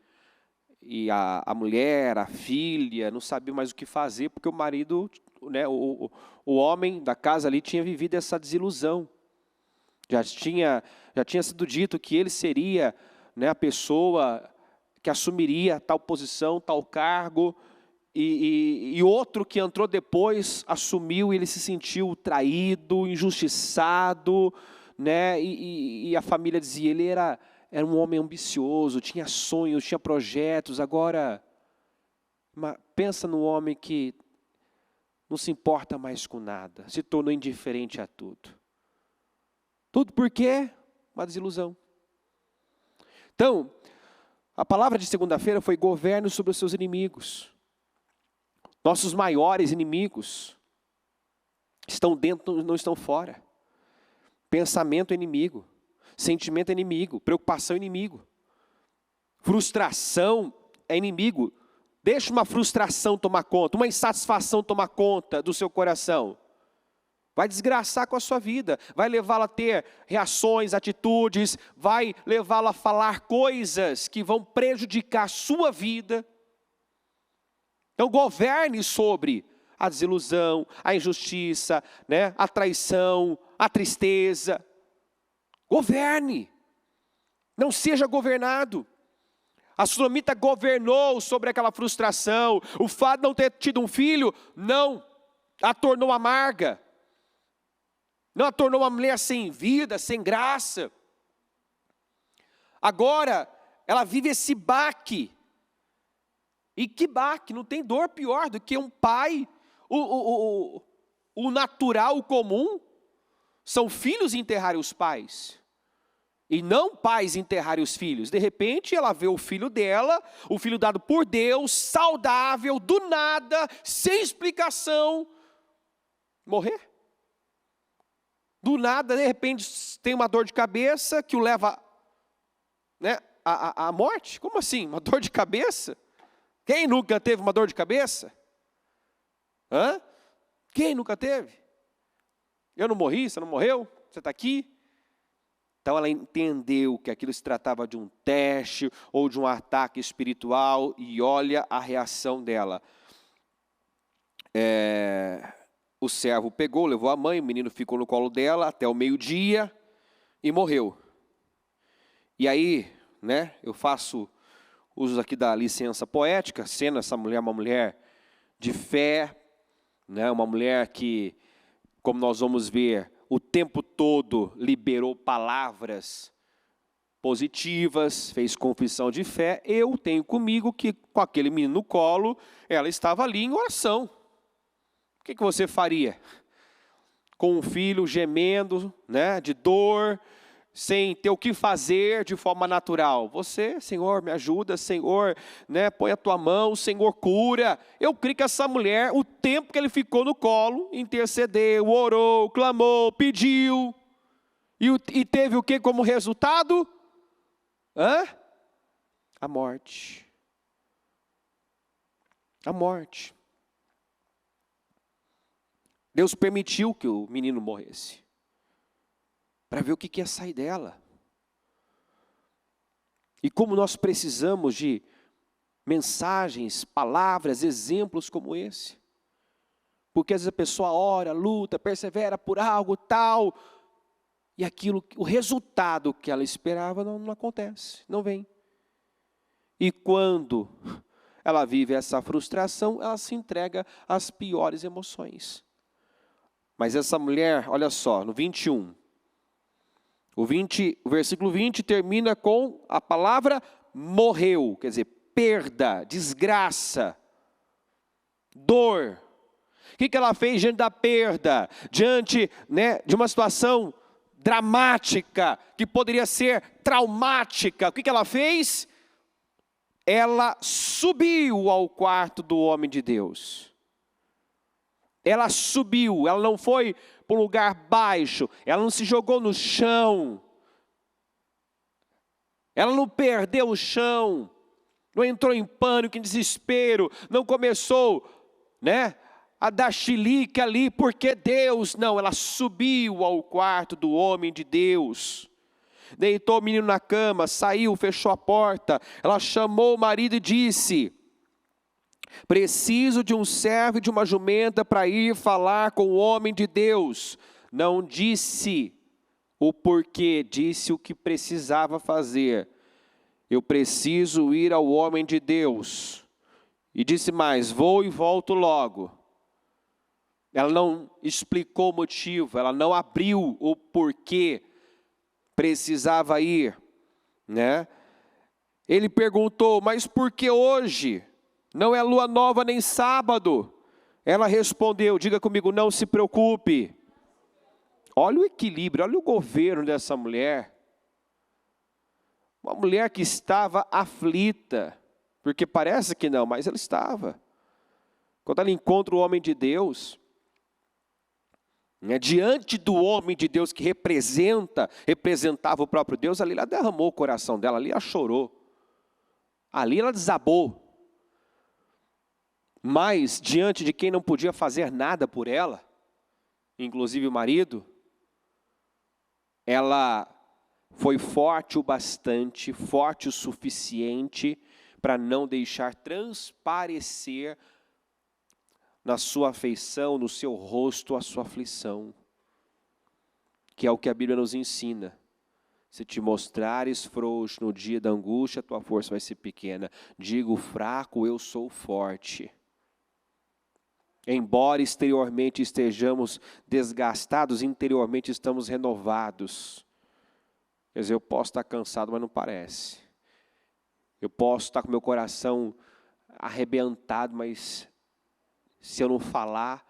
a mulher, a filha, não sabia mais o que fazer, porque o marido, né, o homem da casa ali tinha vivido essa desilusão. Já tinha sido dito que ele seria, né, a pessoa que assumiria tal posição, tal cargo, e outro que entrou depois assumiu, e ele se sentiu traído, injustiçado, né, e a família dizia, ele era um homem ambicioso, tinha sonhos, tinha projetos. Agora, pensa no homem que não se importa mais com nada, se tornou indiferente a tudo. Tudo por quê? Uma desilusão. Então, a palavra de segunda-feira foi governe sobre os seus inimigos. Nossos maiores inimigos estão dentro, não estão fora. Pensamento é inimigo, sentimento é inimigo, preocupação é inimigo, frustração é inimigo. Deixa uma frustração tomar conta, uma insatisfação tomar conta do seu coração. Vai desgraçar com a sua vida, vai levá-lo a ter reações, atitudes, vai levá-lo a falar coisas que vão prejudicar a sua vida. Então governe sobre a desilusão, a injustiça, né, a traição, a tristeza. Governe, não seja governado. A Sulamita governou sobre aquela frustração. O fato de não ter tido um filho, não a tornou amarga. Não a tornou uma mulher sem vida, sem graça. Agora, ela vive esse baque. E que baque? Não tem dor pior do que um pai, o natural, o comum, são filhos enterrarem os pais. E não pais enterrarem os filhos. De repente, ela vê o filho dela, o filho dado por Deus, saudável, do nada, sem explicação, morrer. Do nada, de repente, tem uma dor de cabeça que o leva, né, à morte. Como assim? Uma dor de cabeça? Quem nunca teve uma dor de cabeça? Quem nunca teve? Eu não morri, você não morreu? Você está aqui? Então ela entendeu que aquilo se tratava de um teste ou de um ataque espiritual, e olha a reação dela. O servo pegou, levou a mãe, o menino ficou no colo dela até o meio-dia e morreu. E aí, né, eu faço uso aqui da licença poética, sendo essa mulher uma mulher de fé, né, uma mulher que, como nós vamos ver, o tempo todo liberou palavras positivas, fez confissão de fé. Eu tenho comigo que com aquele menino no colo, ela estava ali em oração. O que você faria? Com um filho gemendo, né, de dor, sem ter o que fazer de forma natural. Você, Senhor, me ajuda, Senhor, né, põe a tua mão, Senhor, cura. Eu creio que essa mulher, o tempo que ele ficou no colo, intercedeu, orou, clamou, pediu, e teve o que como resultado? A morte. A morte. Deus permitiu que o menino morresse, para ver o que ia sair dela. E como nós precisamos de mensagens, palavras, exemplos como esse. Porque às vezes a pessoa ora, luta, persevera por algo tal, e aquilo, o resultado que ela esperava não acontece, não vem. E quando ela vive essa frustração, ela se entrega às piores emoções. Mas essa mulher, olha só, no 21, o versículo 20 termina com a palavra morreu, quer dizer, perda, desgraça, dor. O que ela fez diante da perda, diante, né, de uma situação dramática, que poderia ser traumática? O que ela fez? Ela subiu ao quarto do homem de Deus. Ela subiu, ela não foi para um lugar baixo. Ela não se jogou no chão. Ela não perdeu o chão. Não entrou em pânico, em desespero. Não começou, a dar chilique ali, porque Deus. Não, ela subiu ao quarto do homem de Deus. Deitou o menino na cama, saiu, fechou a porta. Ela chamou o marido e disse: preciso de um servo e de uma jumenta para ir falar com o homem de Deus. Não disse o porquê, disse o que precisava fazer. Eu preciso ir ao homem de Deus. E disse mais: vou e volto logo. Ela não explicou o motivo, ela não abriu o porquê precisava ir, Ele perguntou: mas por que hoje? Não é lua nova nem sábado. Ela respondeu, diga comigo, não se preocupe. Olha o equilíbrio, olha o governo dessa mulher. Uma mulher que estava aflita, porque parece que não, mas ela estava. Quando ela encontra o homem de Deus, diante do homem de Deus que representava o próprio Deus, ali ela derramou o coração dela, ali ela chorou. Ali ela desabou. Mas, diante de quem não podia fazer nada por ela, inclusive o marido, ela foi forte o bastante, forte o suficiente para não deixar transparecer na sua afeição, no seu rosto, a sua aflição. Que é o que a Bíblia nos ensina. Se te mostrares frouxo no dia da angústia, tua força vai ser pequena. Digo fraco, eu sou forte. Embora exteriormente estejamos desgastados, interiormente estamos renovados. Quer dizer, eu posso estar cansado, mas não parece. Eu posso estar com meu coração arrebentado, mas se eu não falar,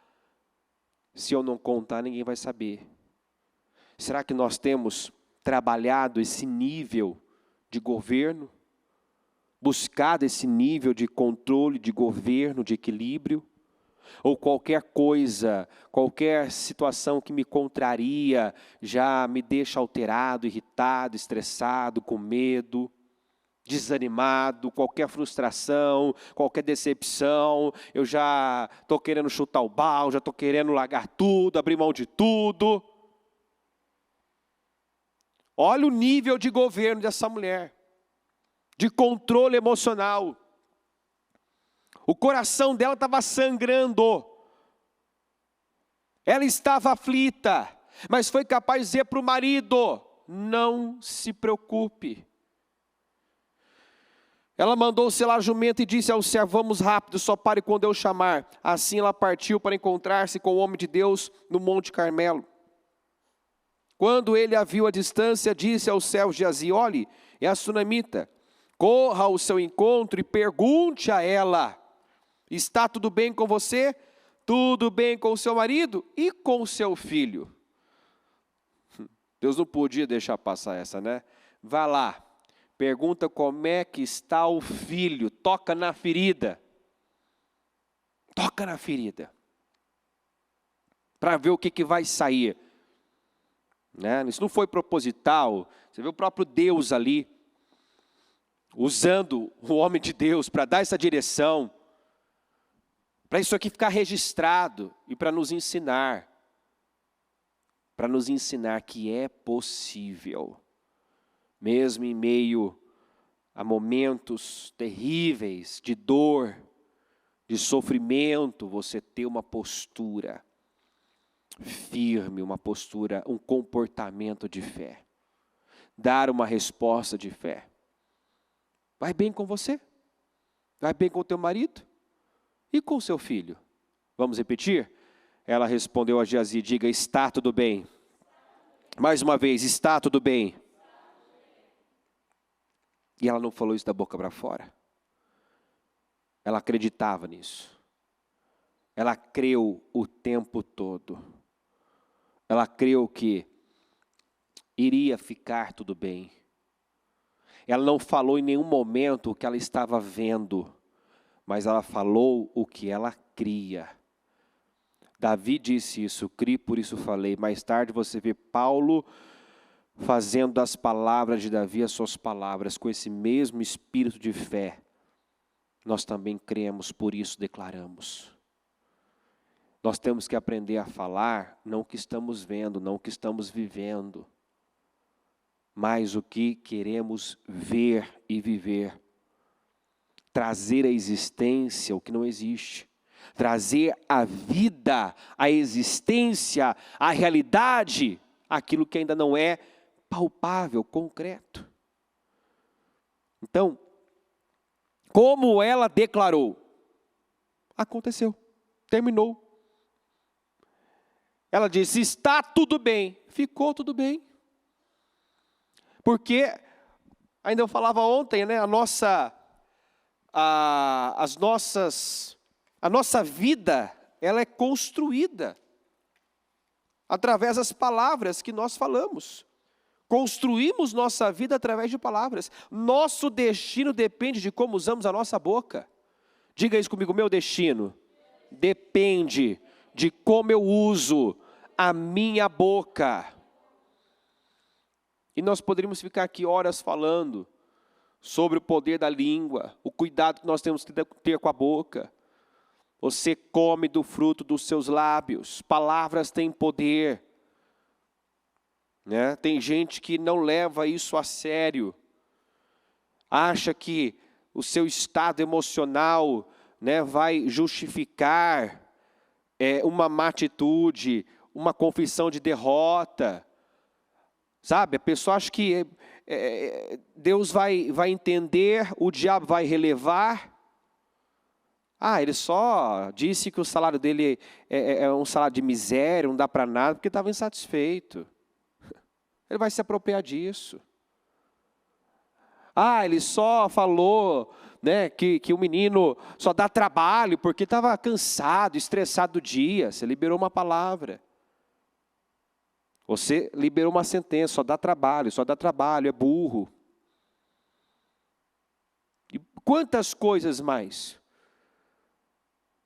se eu não contar, ninguém vai saber. Será que nós temos trabalhado esse nível de governo? Buscado esse nível de controle, de governo, de equilíbrio? Ou qualquer coisa, qualquer situação que me contraria, já me deixa alterado, irritado, estressado, com medo, desanimado, qualquer frustração, qualquer decepção, eu já estou querendo chutar o balde, já estou querendo largar tudo, abrir mão de tudo. Olha o nível de governo dessa mulher, de controle emocional. O coração dela estava sangrando. Ela estava aflita, mas foi capaz de dizer para o marido: não se preocupe. Ela mandou selar a jumenta e disse ao servo: vamos rápido, só pare quando eu chamar. Assim ela partiu para encontrar-se com o homem de Deus no Monte Carmelo. Quando ele a viu à distância, disse ao servo Geazi: olhe, é a sunamita. Corra ao seu encontro e pergunte a ela: está tudo bem com você? Tudo bem com o seu marido? E com o seu filho? Deus não podia deixar passar essa, Vá lá, pergunta como é que está o filho, toca na ferida. Toca na ferida. Para ver o que vai sair. Isso não foi proposital. Você vê o próprio Deus ali, usando o homem de Deus para dar essa direção. Para isso aqui ficar registrado e para nos ensinar. Para nos ensinar que é possível, mesmo em meio a momentos terríveis de dor, de sofrimento, você ter uma postura firme, uma postura, um comportamento de fé. Dar uma resposta de fé. Vai bem com você? Vai bem com o teu marido? E com seu filho? Vamos repetir? Ela respondeu a Geazi: diga, está tudo bem. Mais uma vez, está tudo bem. E ela não falou isso da boca para fora. Ela acreditava nisso. Ela creu o tempo todo. Ela creu que iria ficar tudo bem. Ela não falou em nenhum momento o que ela estava vendo, mas ela falou o que ela cria. Davi disse isso, criei, por isso falei. Mais tarde você vê Paulo fazendo das palavras de Davi as suas palavras, com esse mesmo espírito de fé. Nós também cremos, por isso declaramos. Nós temos que aprender a falar, não o que estamos vendo, não o que estamos vivendo, mas o que queremos ver e viver. Trazer à existência o que não existe. Trazer à vida, à existência, à realidade, aquilo que ainda não é palpável, concreto. Então, como ela declarou, aconteceu, terminou. Ela disse, está tudo bem, ficou tudo bem. Porque, ainda eu falava ontem, né, a nossa vida, ela é construída através das palavras que nós falamos. Construímos nossa vida através de palavras. Nosso destino depende de como usamos a nossa boca. Diga isso comigo, meu destino depende de como eu uso a minha boca. E nós poderíamos ficar aqui horas falando sobre o poder da língua, o cuidado que nós temos que ter com a boca. Você come do fruto dos seus lábios. Palavras têm poder. Né? Tem gente que não leva isso a sério. Acha que o seu estado emocional, né, vai justificar uma má atitude, uma confissão de derrota. Sabe, a pessoa acha que Deus vai entender, o diabo vai relevar. Ele só disse que o salário dele é um salário de miséria, não dá para nada, porque estava insatisfeito. Ele vai se apropriar disso. Ele só falou, né, que o menino só dá trabalho porque estava cansado, estressado do dia. Você liberou uma palavra. Você liberou uma sentença, só dá trabalho, é burro. E quantas coisas mais?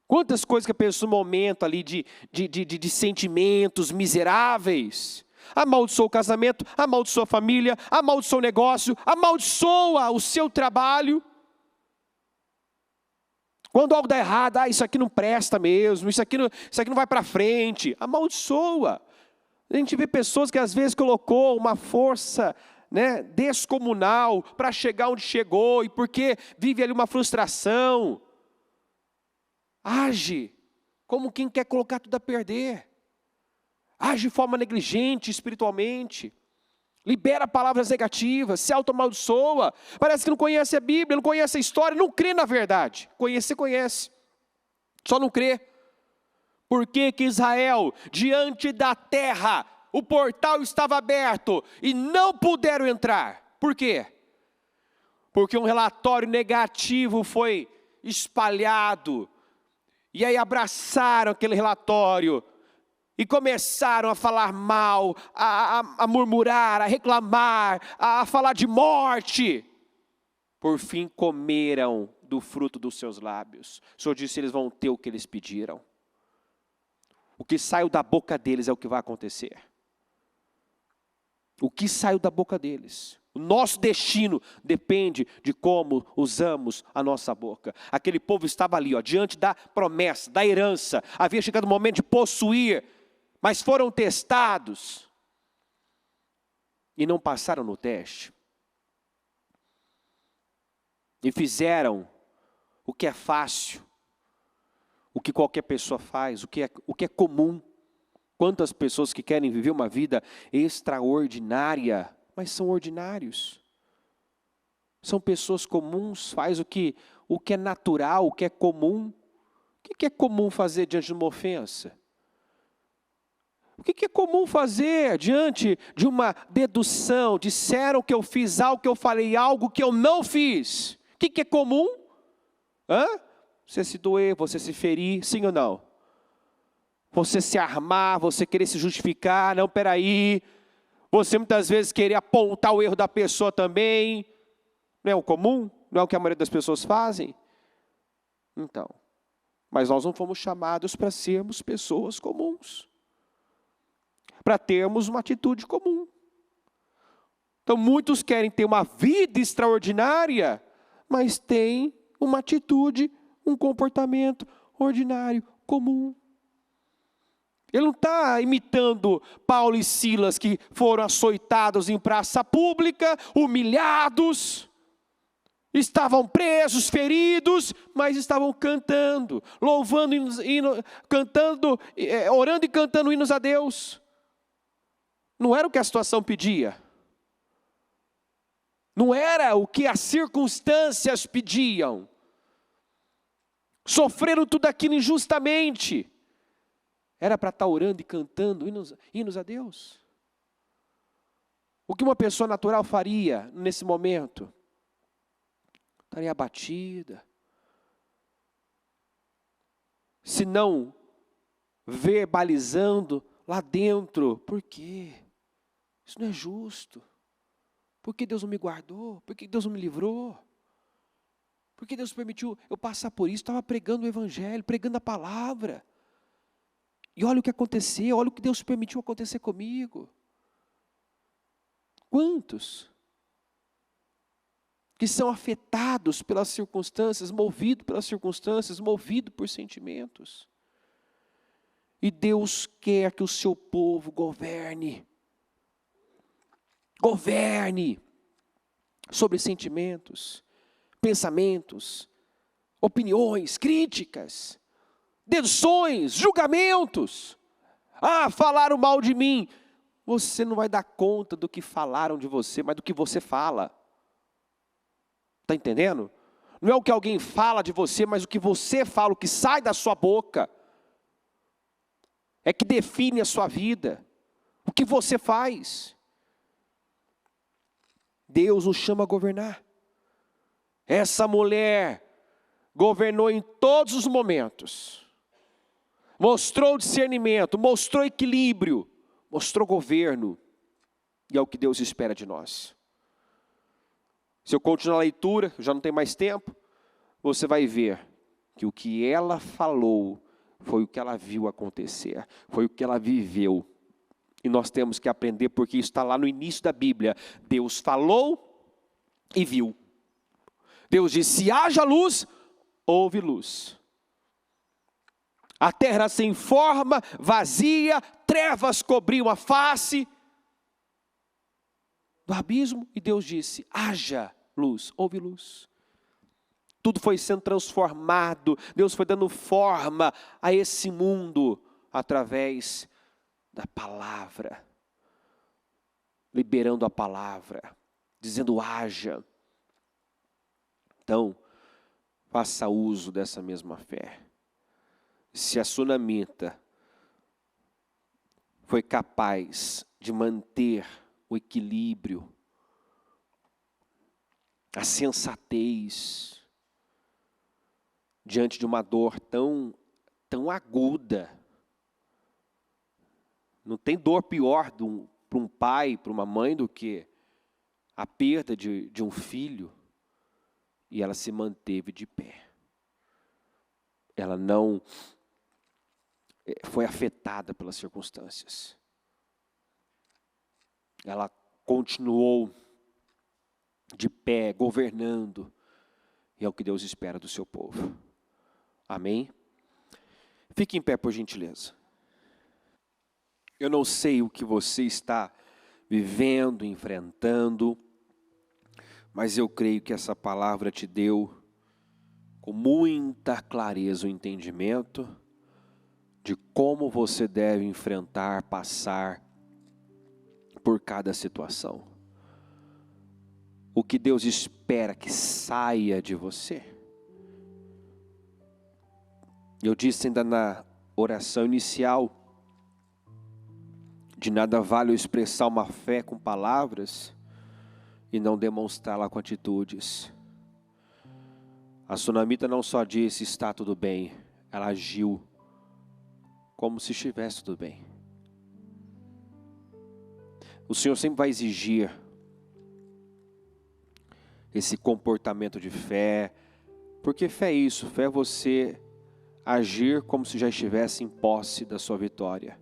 Quantas coisas que a pessoa no momento ali de sentimentos miseráveis, amaldiçoa o casamento, amaldiçoa a família, amaldiçoa o negócio, amaldiçoa o seu trabalho. Quando algo dá errado, isso aqui não presta mesmo, isso aqui não vai para frente, amaldiçoa. A gente vê pessoas que às vezes colocou uma força, né, descomunal para chegar onde chegou, e porque vive ali uma frustração, age como quem quer colocar tudo a perder. Age de forma negligente espiritualmente. Libera palavras negativas, se auto-amaldiçoa. Parece que não conhece a Bíblia, não conhece a história, não crê na verdade. Conhece. Só não crê. Por que que Israel, diante da terra, o portal estava aberto e não puderam entrar? Por quê? Porque um relatório negativo foi espalhado. E aí abraçaram aquele relatório e começaram a falar mal, a murmurar, a reclamar, a falar de morte. Por fim comeram do fruto dos seus lábios. O Senhor disse, eles vão ter o que eles pediram. O que saiu da boca deles é o que vai acontecer. O que saiu da boca deles. O nosso destino depende de como usamos a nossa boca. Aquele povo estava ali, diante da promessa, da herança. Havia chegado o momento de possuir, mas foram testados e não passaram no teste. E fizeram o que é fácil, o que qualquer pessoa faz, o que é comum. Quantas pessoas que querem viver uma vida extraordinária, mas são ordinários. São pessoas comuns, faz o que é natural, o que é comum. O que é comum fazer diante de uma ofensa? O que é comum fazer diante de uma dedução? Disseram que eu fiz algo, que eu falei algo que eu não fiz. O que é comum? Você se doer, você se ferir, sim ou não? Você se armar, você querer se justificar, não, peraí. Você muitas vezes querer apontar o erro da pessoa também. Não é o comum? Não é o que a maioria das pessoas fazem? Então, Mas nós não fomos chamados para sermos pessoas comuns, para termos uma atitude comum. Então muitos querem ter uma vida extraordinária, mas têm uma atitude, um comportamento ordinário, comum. Ele não está imitando Paulo e Silas, que foram açoitados em praça pública, humilhados, estavam presos, feridos, mas estavam cantando, louvando, cantando, orando e cantando hinos a Deus. Não era o que a situação pedia. Não era o que as circunstâncias pediam. Sofreram tudo aquilo injustamente. Era para estar orando e cantando hinos a Deus. O que uma pessoa natural faria nesse momento? Estaria abatida. Se não verbalizando lá dentro. Por quê? Isso não é justo. Por que Deus não me guardou? Por que Deus não me livrou? Por que Deus permitiu eu passar por isso? Estava pregando o Evangelho, pregando a palavra. E olha o que aconteceu, olha o que Deus permitiu acontecer comigo. Quantos que são afetados pelas circunstâncias, movidos pelas circunstâncias, movidos por sentimentos. E Deus quer que o seu povo governe. Governe sobre sentimentos, pensamentos, opiniões, críticas, deduções, julgamentos. Ah, falaram mal de mim. Você não vai dar conta do que falaram de você, mas do que você fala. Está entendendo? Não é o que alguém fala de você, mas o que você fala, o que sai da sua boca. É que define a sua vida. O que você faz. Deus nos chama a governar. Essa mulher governou em todos os momentos. Mostrou discernimento, mostrou equilíbrio, mostrou governo. E é o que Deus espera de nós. Se eu continuar a leitura, já não tem mais tempo, você vai ver que o que ela falou foi o que ela viu acontecer, foi o que ela viveu. E nós temos que aprender, porque isso está lá no início da Bíblia. Deus falou e viu. Deus disse, haja luz, houve luz. A terra sem forma, vazia, trevas cobriam a face do abismo, e Deus disse, haja luz, houve luz. Tudo foi sendo transformado, Deus foi dando forma a esse mundo, através da palavra, liberando a palavra, dizendo haja. Então, faça uso dessa mesma fé. Se a sunamita foi capaz de manter o equilíbrio, a sensatez, diante de uma dor tão aguda. Não tem dor pior para um pai, para uma mãe, do que a perda de um filho. E ela se manteve de pé. Ela não foi afetada pelas circunstâncias. Ela continuou de pé, governando. E é o que Deus espera do seu povo. Amém? Fique em pé, por gentileza. Eu não sei o que você está vivendo, enfrentando, mas eu creio que essa palavra te deu com muita clareza o entendimento de como você deve enfrentar, passar por cada situação. O que Deus espera que saia de você. Eu disse ainda na oração inicial, de nada vale eu expressar uma fé com palavras e não demonstrá-la com atitudes. A sunamita não só disse está tudo bem, ela agiu como se estivesse tudo bem. O Senhor sempre vai exigir esse comportamento de fé, porque fé é isso, fé é você agir como se já estivesse em posse da sua vitória.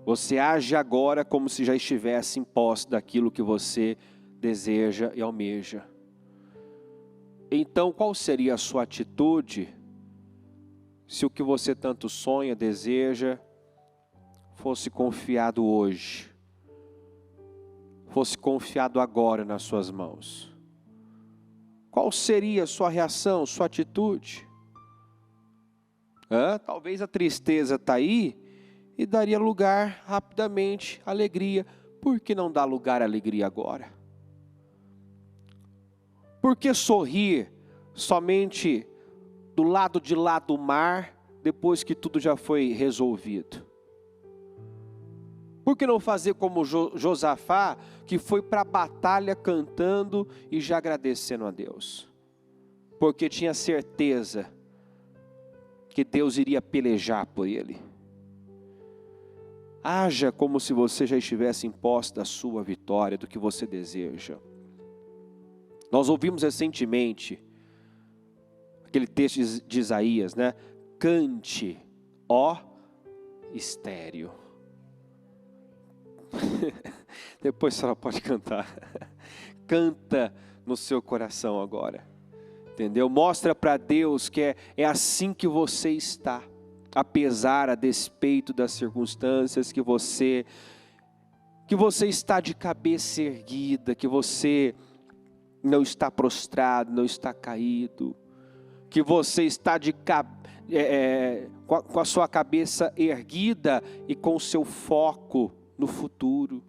Você age agora como se já estivesse em posse daquilo que você deseja e almeja. Então, qual seria a sua atitude se o que você tanto sonha, deseja, fosse confiado hoje? Fosse confiado agora nas suas mãos? Qual seria a sua reação, sua atitude? Talvez a tristeza está aí e daria lugar rapidamente à alegria. Por que não dá lugar à alegria agora? Por que sorrir somente do lado de lá do mar, depois que tudo já foi resolvido? Por que não fazer como Josafá, que foi para a batalha cantando e já agradecendo a Deus? Porque tinha certeza que Deus iria pelejar por ele. Haja como se você já estivesse em posse da sua vitória, do que você deseja. Nós ouvimos recentemente aquele texto de Isaías, né? Cante, ó estéreo. Depois a senhora pode cantar. Canta no seu coração agora. Entendeu? Mostra para Deus que é assim que você está. Apesar, a despeito das circunstâncias, que você está de cabeça erguida, que você não está prostrado, não está caído, que você está com a sua cabeça erguida e com o seu foco no futuro,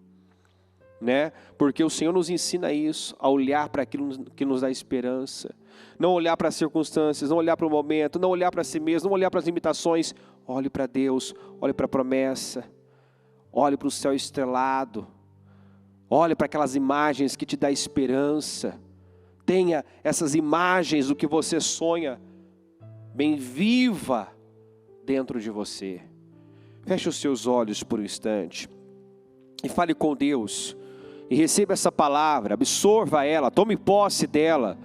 né? Porque o Senhor nos ensina isso, a olhar para aquilo que nos dá esperança, não olhar para as circunstâncias, não olhar para o momento, não olhar para si mesmo, não olhar para as limitações. Olhe para Deus, olhe para a promessa, olhe para o céu estrelado, olhe para aquelas imagens que te dão esperança. Tenha essas imagens do que você sonha bem viva dentro de você. Feche os seus olhos por um instante e fale com Deus, e receba essa palavra, absorva ela, tome posse dela.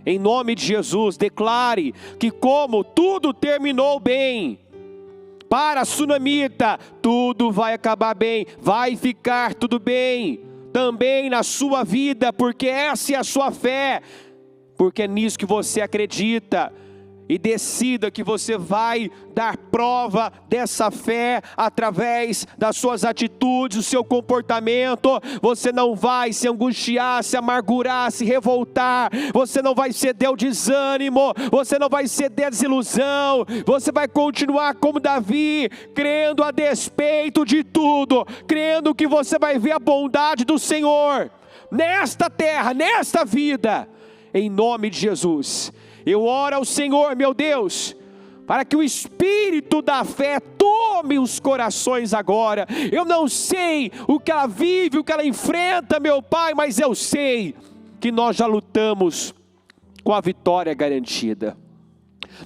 Em nome de Jesus, declare que como tudo terminou bem, para a sunamita, tudo vai acabar bem, vai ficar tudo bem, também na sua vida, porque essa é a sua fé, porque é nisso que você acredita. E decida que você vai dar prova dessa fé através das suas atitudes, do seu comportamento. Você não vai se angustiar, se amargurar, se revoltar. Você não vai ceder ao desânimo, você não vai ceder à desilusão. Você vai continuar como Davi, crendo a despeito de tudo, crendo que você vai ver a bondade do Senhor nesta terra, nesta vida, em nome de Jesus. Eu oro ao Senhor, meu Deus, para que o espírito da fé tome os corações agora. Eu não sei o que ela vive, o que ela enfrenta, meu Pai, mas eu sei que nós já lutamos com a vitória garantida.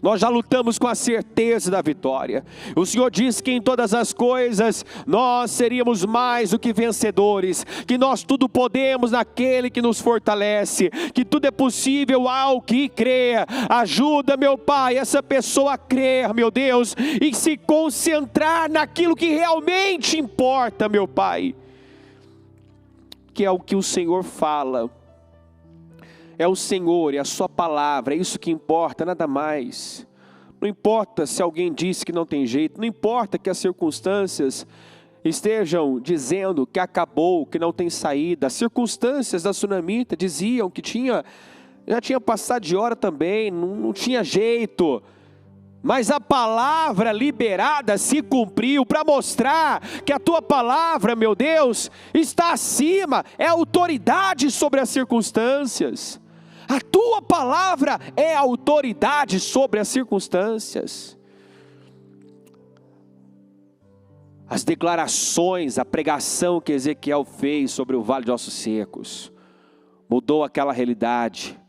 Nós já lutamos com a certeza da vitória. O Senhor diz que em todas as coisas nós seríamos mais do que vencedores, que nós tudo podemos naquele que nos fortalece, que tudo é possível ao que crê. Ajuda, meu Pai, essa pessoa a crer, meu Deus, e se concentrar naquilo que realmente importa, meu Pai, que é o que o Senhor fala. É o Senhor, é a sua palavra, é isso que importa, nada mais. Não importa se alguém disse que não tem jeito, não importa que as circunstâncias estejam dizendo que acabou, que não tem saída. As circunstâncias da sunamita diziam que já tinha passado de hora também, não tinha jeito. Mas a palavra liberada se cumpriu para mostrar que a tua palavra, meu Deus, está acima, é autoridade sobre as circunstâncias. A tua palavra é autoridade sobre as circunstâncias. As declarações, a pregação que Ezequiel fez sobre o vale de ossos secos, mudou aquela realidade,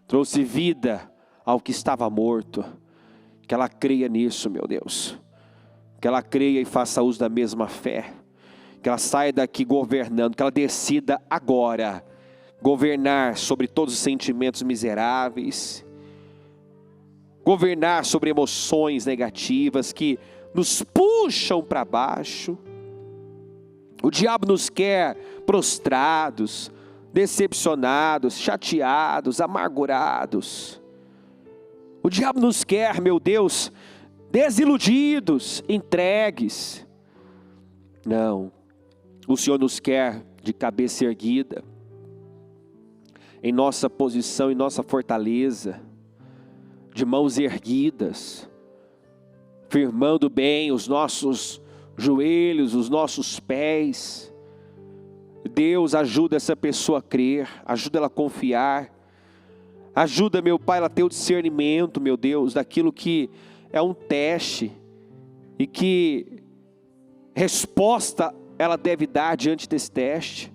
trouxe vida ao que estava morto. Que ela creia nisso, meu Deus. Que ela creia e faça uso da mesma fé. Que ela saia daqui governando, que ela decida agora governar sobre todos os sentimentos miseráveis, governar sobre emoções negativas que nos puxam para baixo. O diabo nos quer prostrados, decepcionados, chateados, amargurados. O diabo nos quer, meu Deus, desiludidos, entregues. Não, o Senhor nos quer de cabeça erguida, em nossa posição, em nossa fortaleza, de mãos erguidas, firmando bem os nossos joelhos, os nossos pés. Deus ajuda essa pessoa a crer, ajuda ela a confiar, ajuda, meu Pai, ela a ter o discernimento, meu Deus, daquilo que é um teste e que resposta ela deve dar diante desse teste.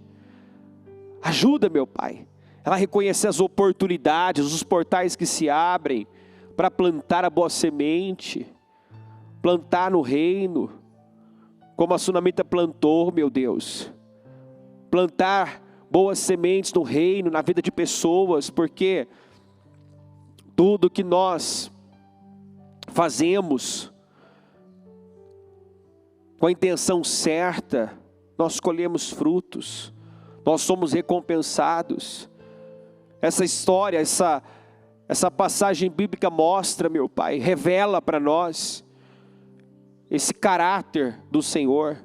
Ajuda, meu Pai, ela a reconhecer as oportunidades, os portais que se abrem para plantar a boa semente, plantar no reino, como a Sunamita plantou, meu Deus, plantar boas sementes no reino, na vida de pessoas, porque tudo que nós fazemos com a intenção certa, nós colhemos frutos, nós somos recompensados. Essa história, essa passagem bíblica mostra, meu Pai, revela para nós esse caráter do Senhor,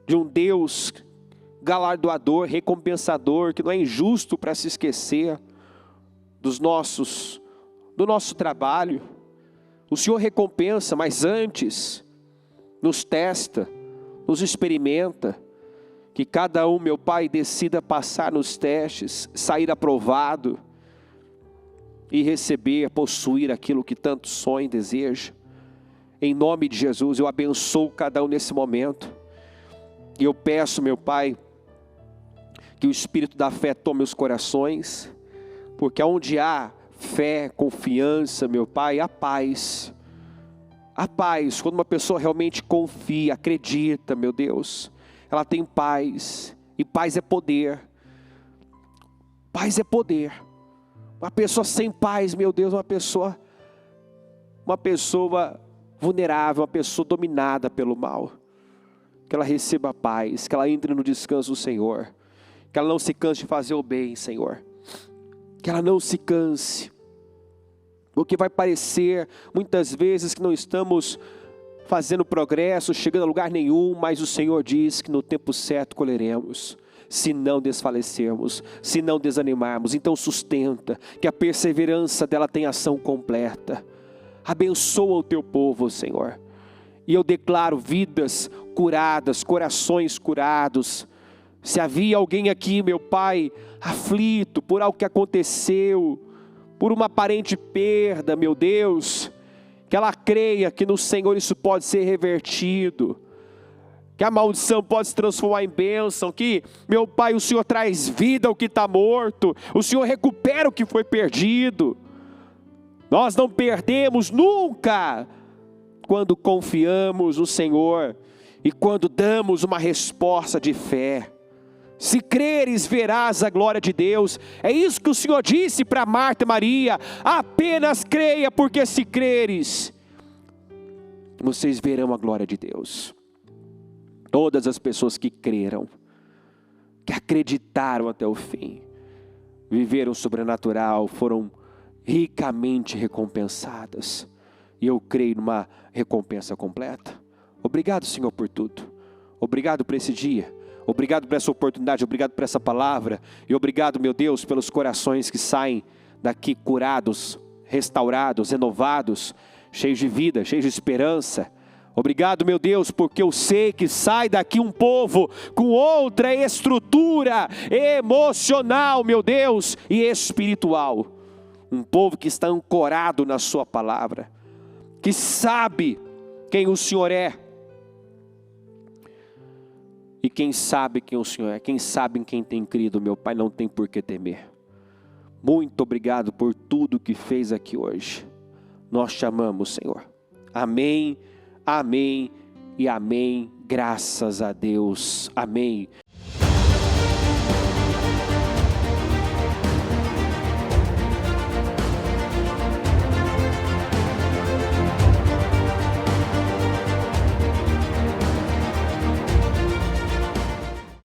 de um Deus galardoador, recompensador, que não é injusto para se esquecer do nosso trabalho. O Senhor recompensa, mas antes nos testa, nos experimenta, que cada um, meu Pai, decida passar nos testes, sair aprovado e receber, possuir aquilo que tanto sonha e deseja. Em nome de Jesus, eu abençoo cada um nesse momento. E eu peço, meu Pai, que o Espírito da fé tome os corações, porque onde há fé, confiança, meu Pai, há paz. Há paz, quando uma pessoa realmente confia, acredita, meu Deus, ela tem paz, e paz é poder. Paz é poder. Uma pessoa sem paz, meu Deus, uma pessoa vulnerável, uma pessoa dominada pelo mal. Que ela receba a paz, que ela entre no descanso do Senhor, que ela não se canse de fazer o bem, Senhor, que ela não se canse, porque vai parecer muitas vezes que não estamos fazendo progresso, chegando a lugar nenhum, mas o Senhor diz que no tempo certo colheremos, se não desfalecermos, se não desanimarmos. Então sustenta, que a perseverança dela tenha ação completa. Abençoa o teu povo, Senhor, e eu declaro vidas curadas, corações curados. Se havia alguém aqui, meu Pai, aflito por algo que aconteceu, por uma aparente perda, meu Deus, que ela creia que no Senhor isso pode ser revertido, que a maldição pode se transformar em bênção, que, meu Pai, o Senhor traz vida ao que está morto, o Senhor recupera o que foi perdido. Nós não perdemos nunca quando confiamos no Senhor e quando damos uma resposta de fé. Se creres, verás a glória de Deus. É isso que o Senhor disse para Marta e Maria: apenas creia, porque se creres, vocês verão a glória de Deus. Todas as pessoas que creram, que acreditaram até o fim, viveram o sobrenatural, foram ricamente recompensadas. E eu creio numa recompensa completa. Obrigado, Senhor, por tudo. Obrigado por esse dia. Obrigado por essa oportunidade, obrigado por essa palavra. E obrigado, meu Deus, pelos corações que saem daqui curados, restaurados, renovados, cheios de vida, cheios de esperança. Obrigado, meu Deus, porque eu sei que sai daqui um povo com outra estrutura emocional, meu Deus, e espiritual. Um povo que está ancorado na sua palavra, que sabe quem o Senhor é. E quem sabe quem o Senhor é, quem sabe em quem tem crido, meu Pai, não tem por que temer. Muito obrigado por tudo que fez aqui hoje. Nós te amamos, Senhor. Amém, amém e amém. Graças a Deus. Amém.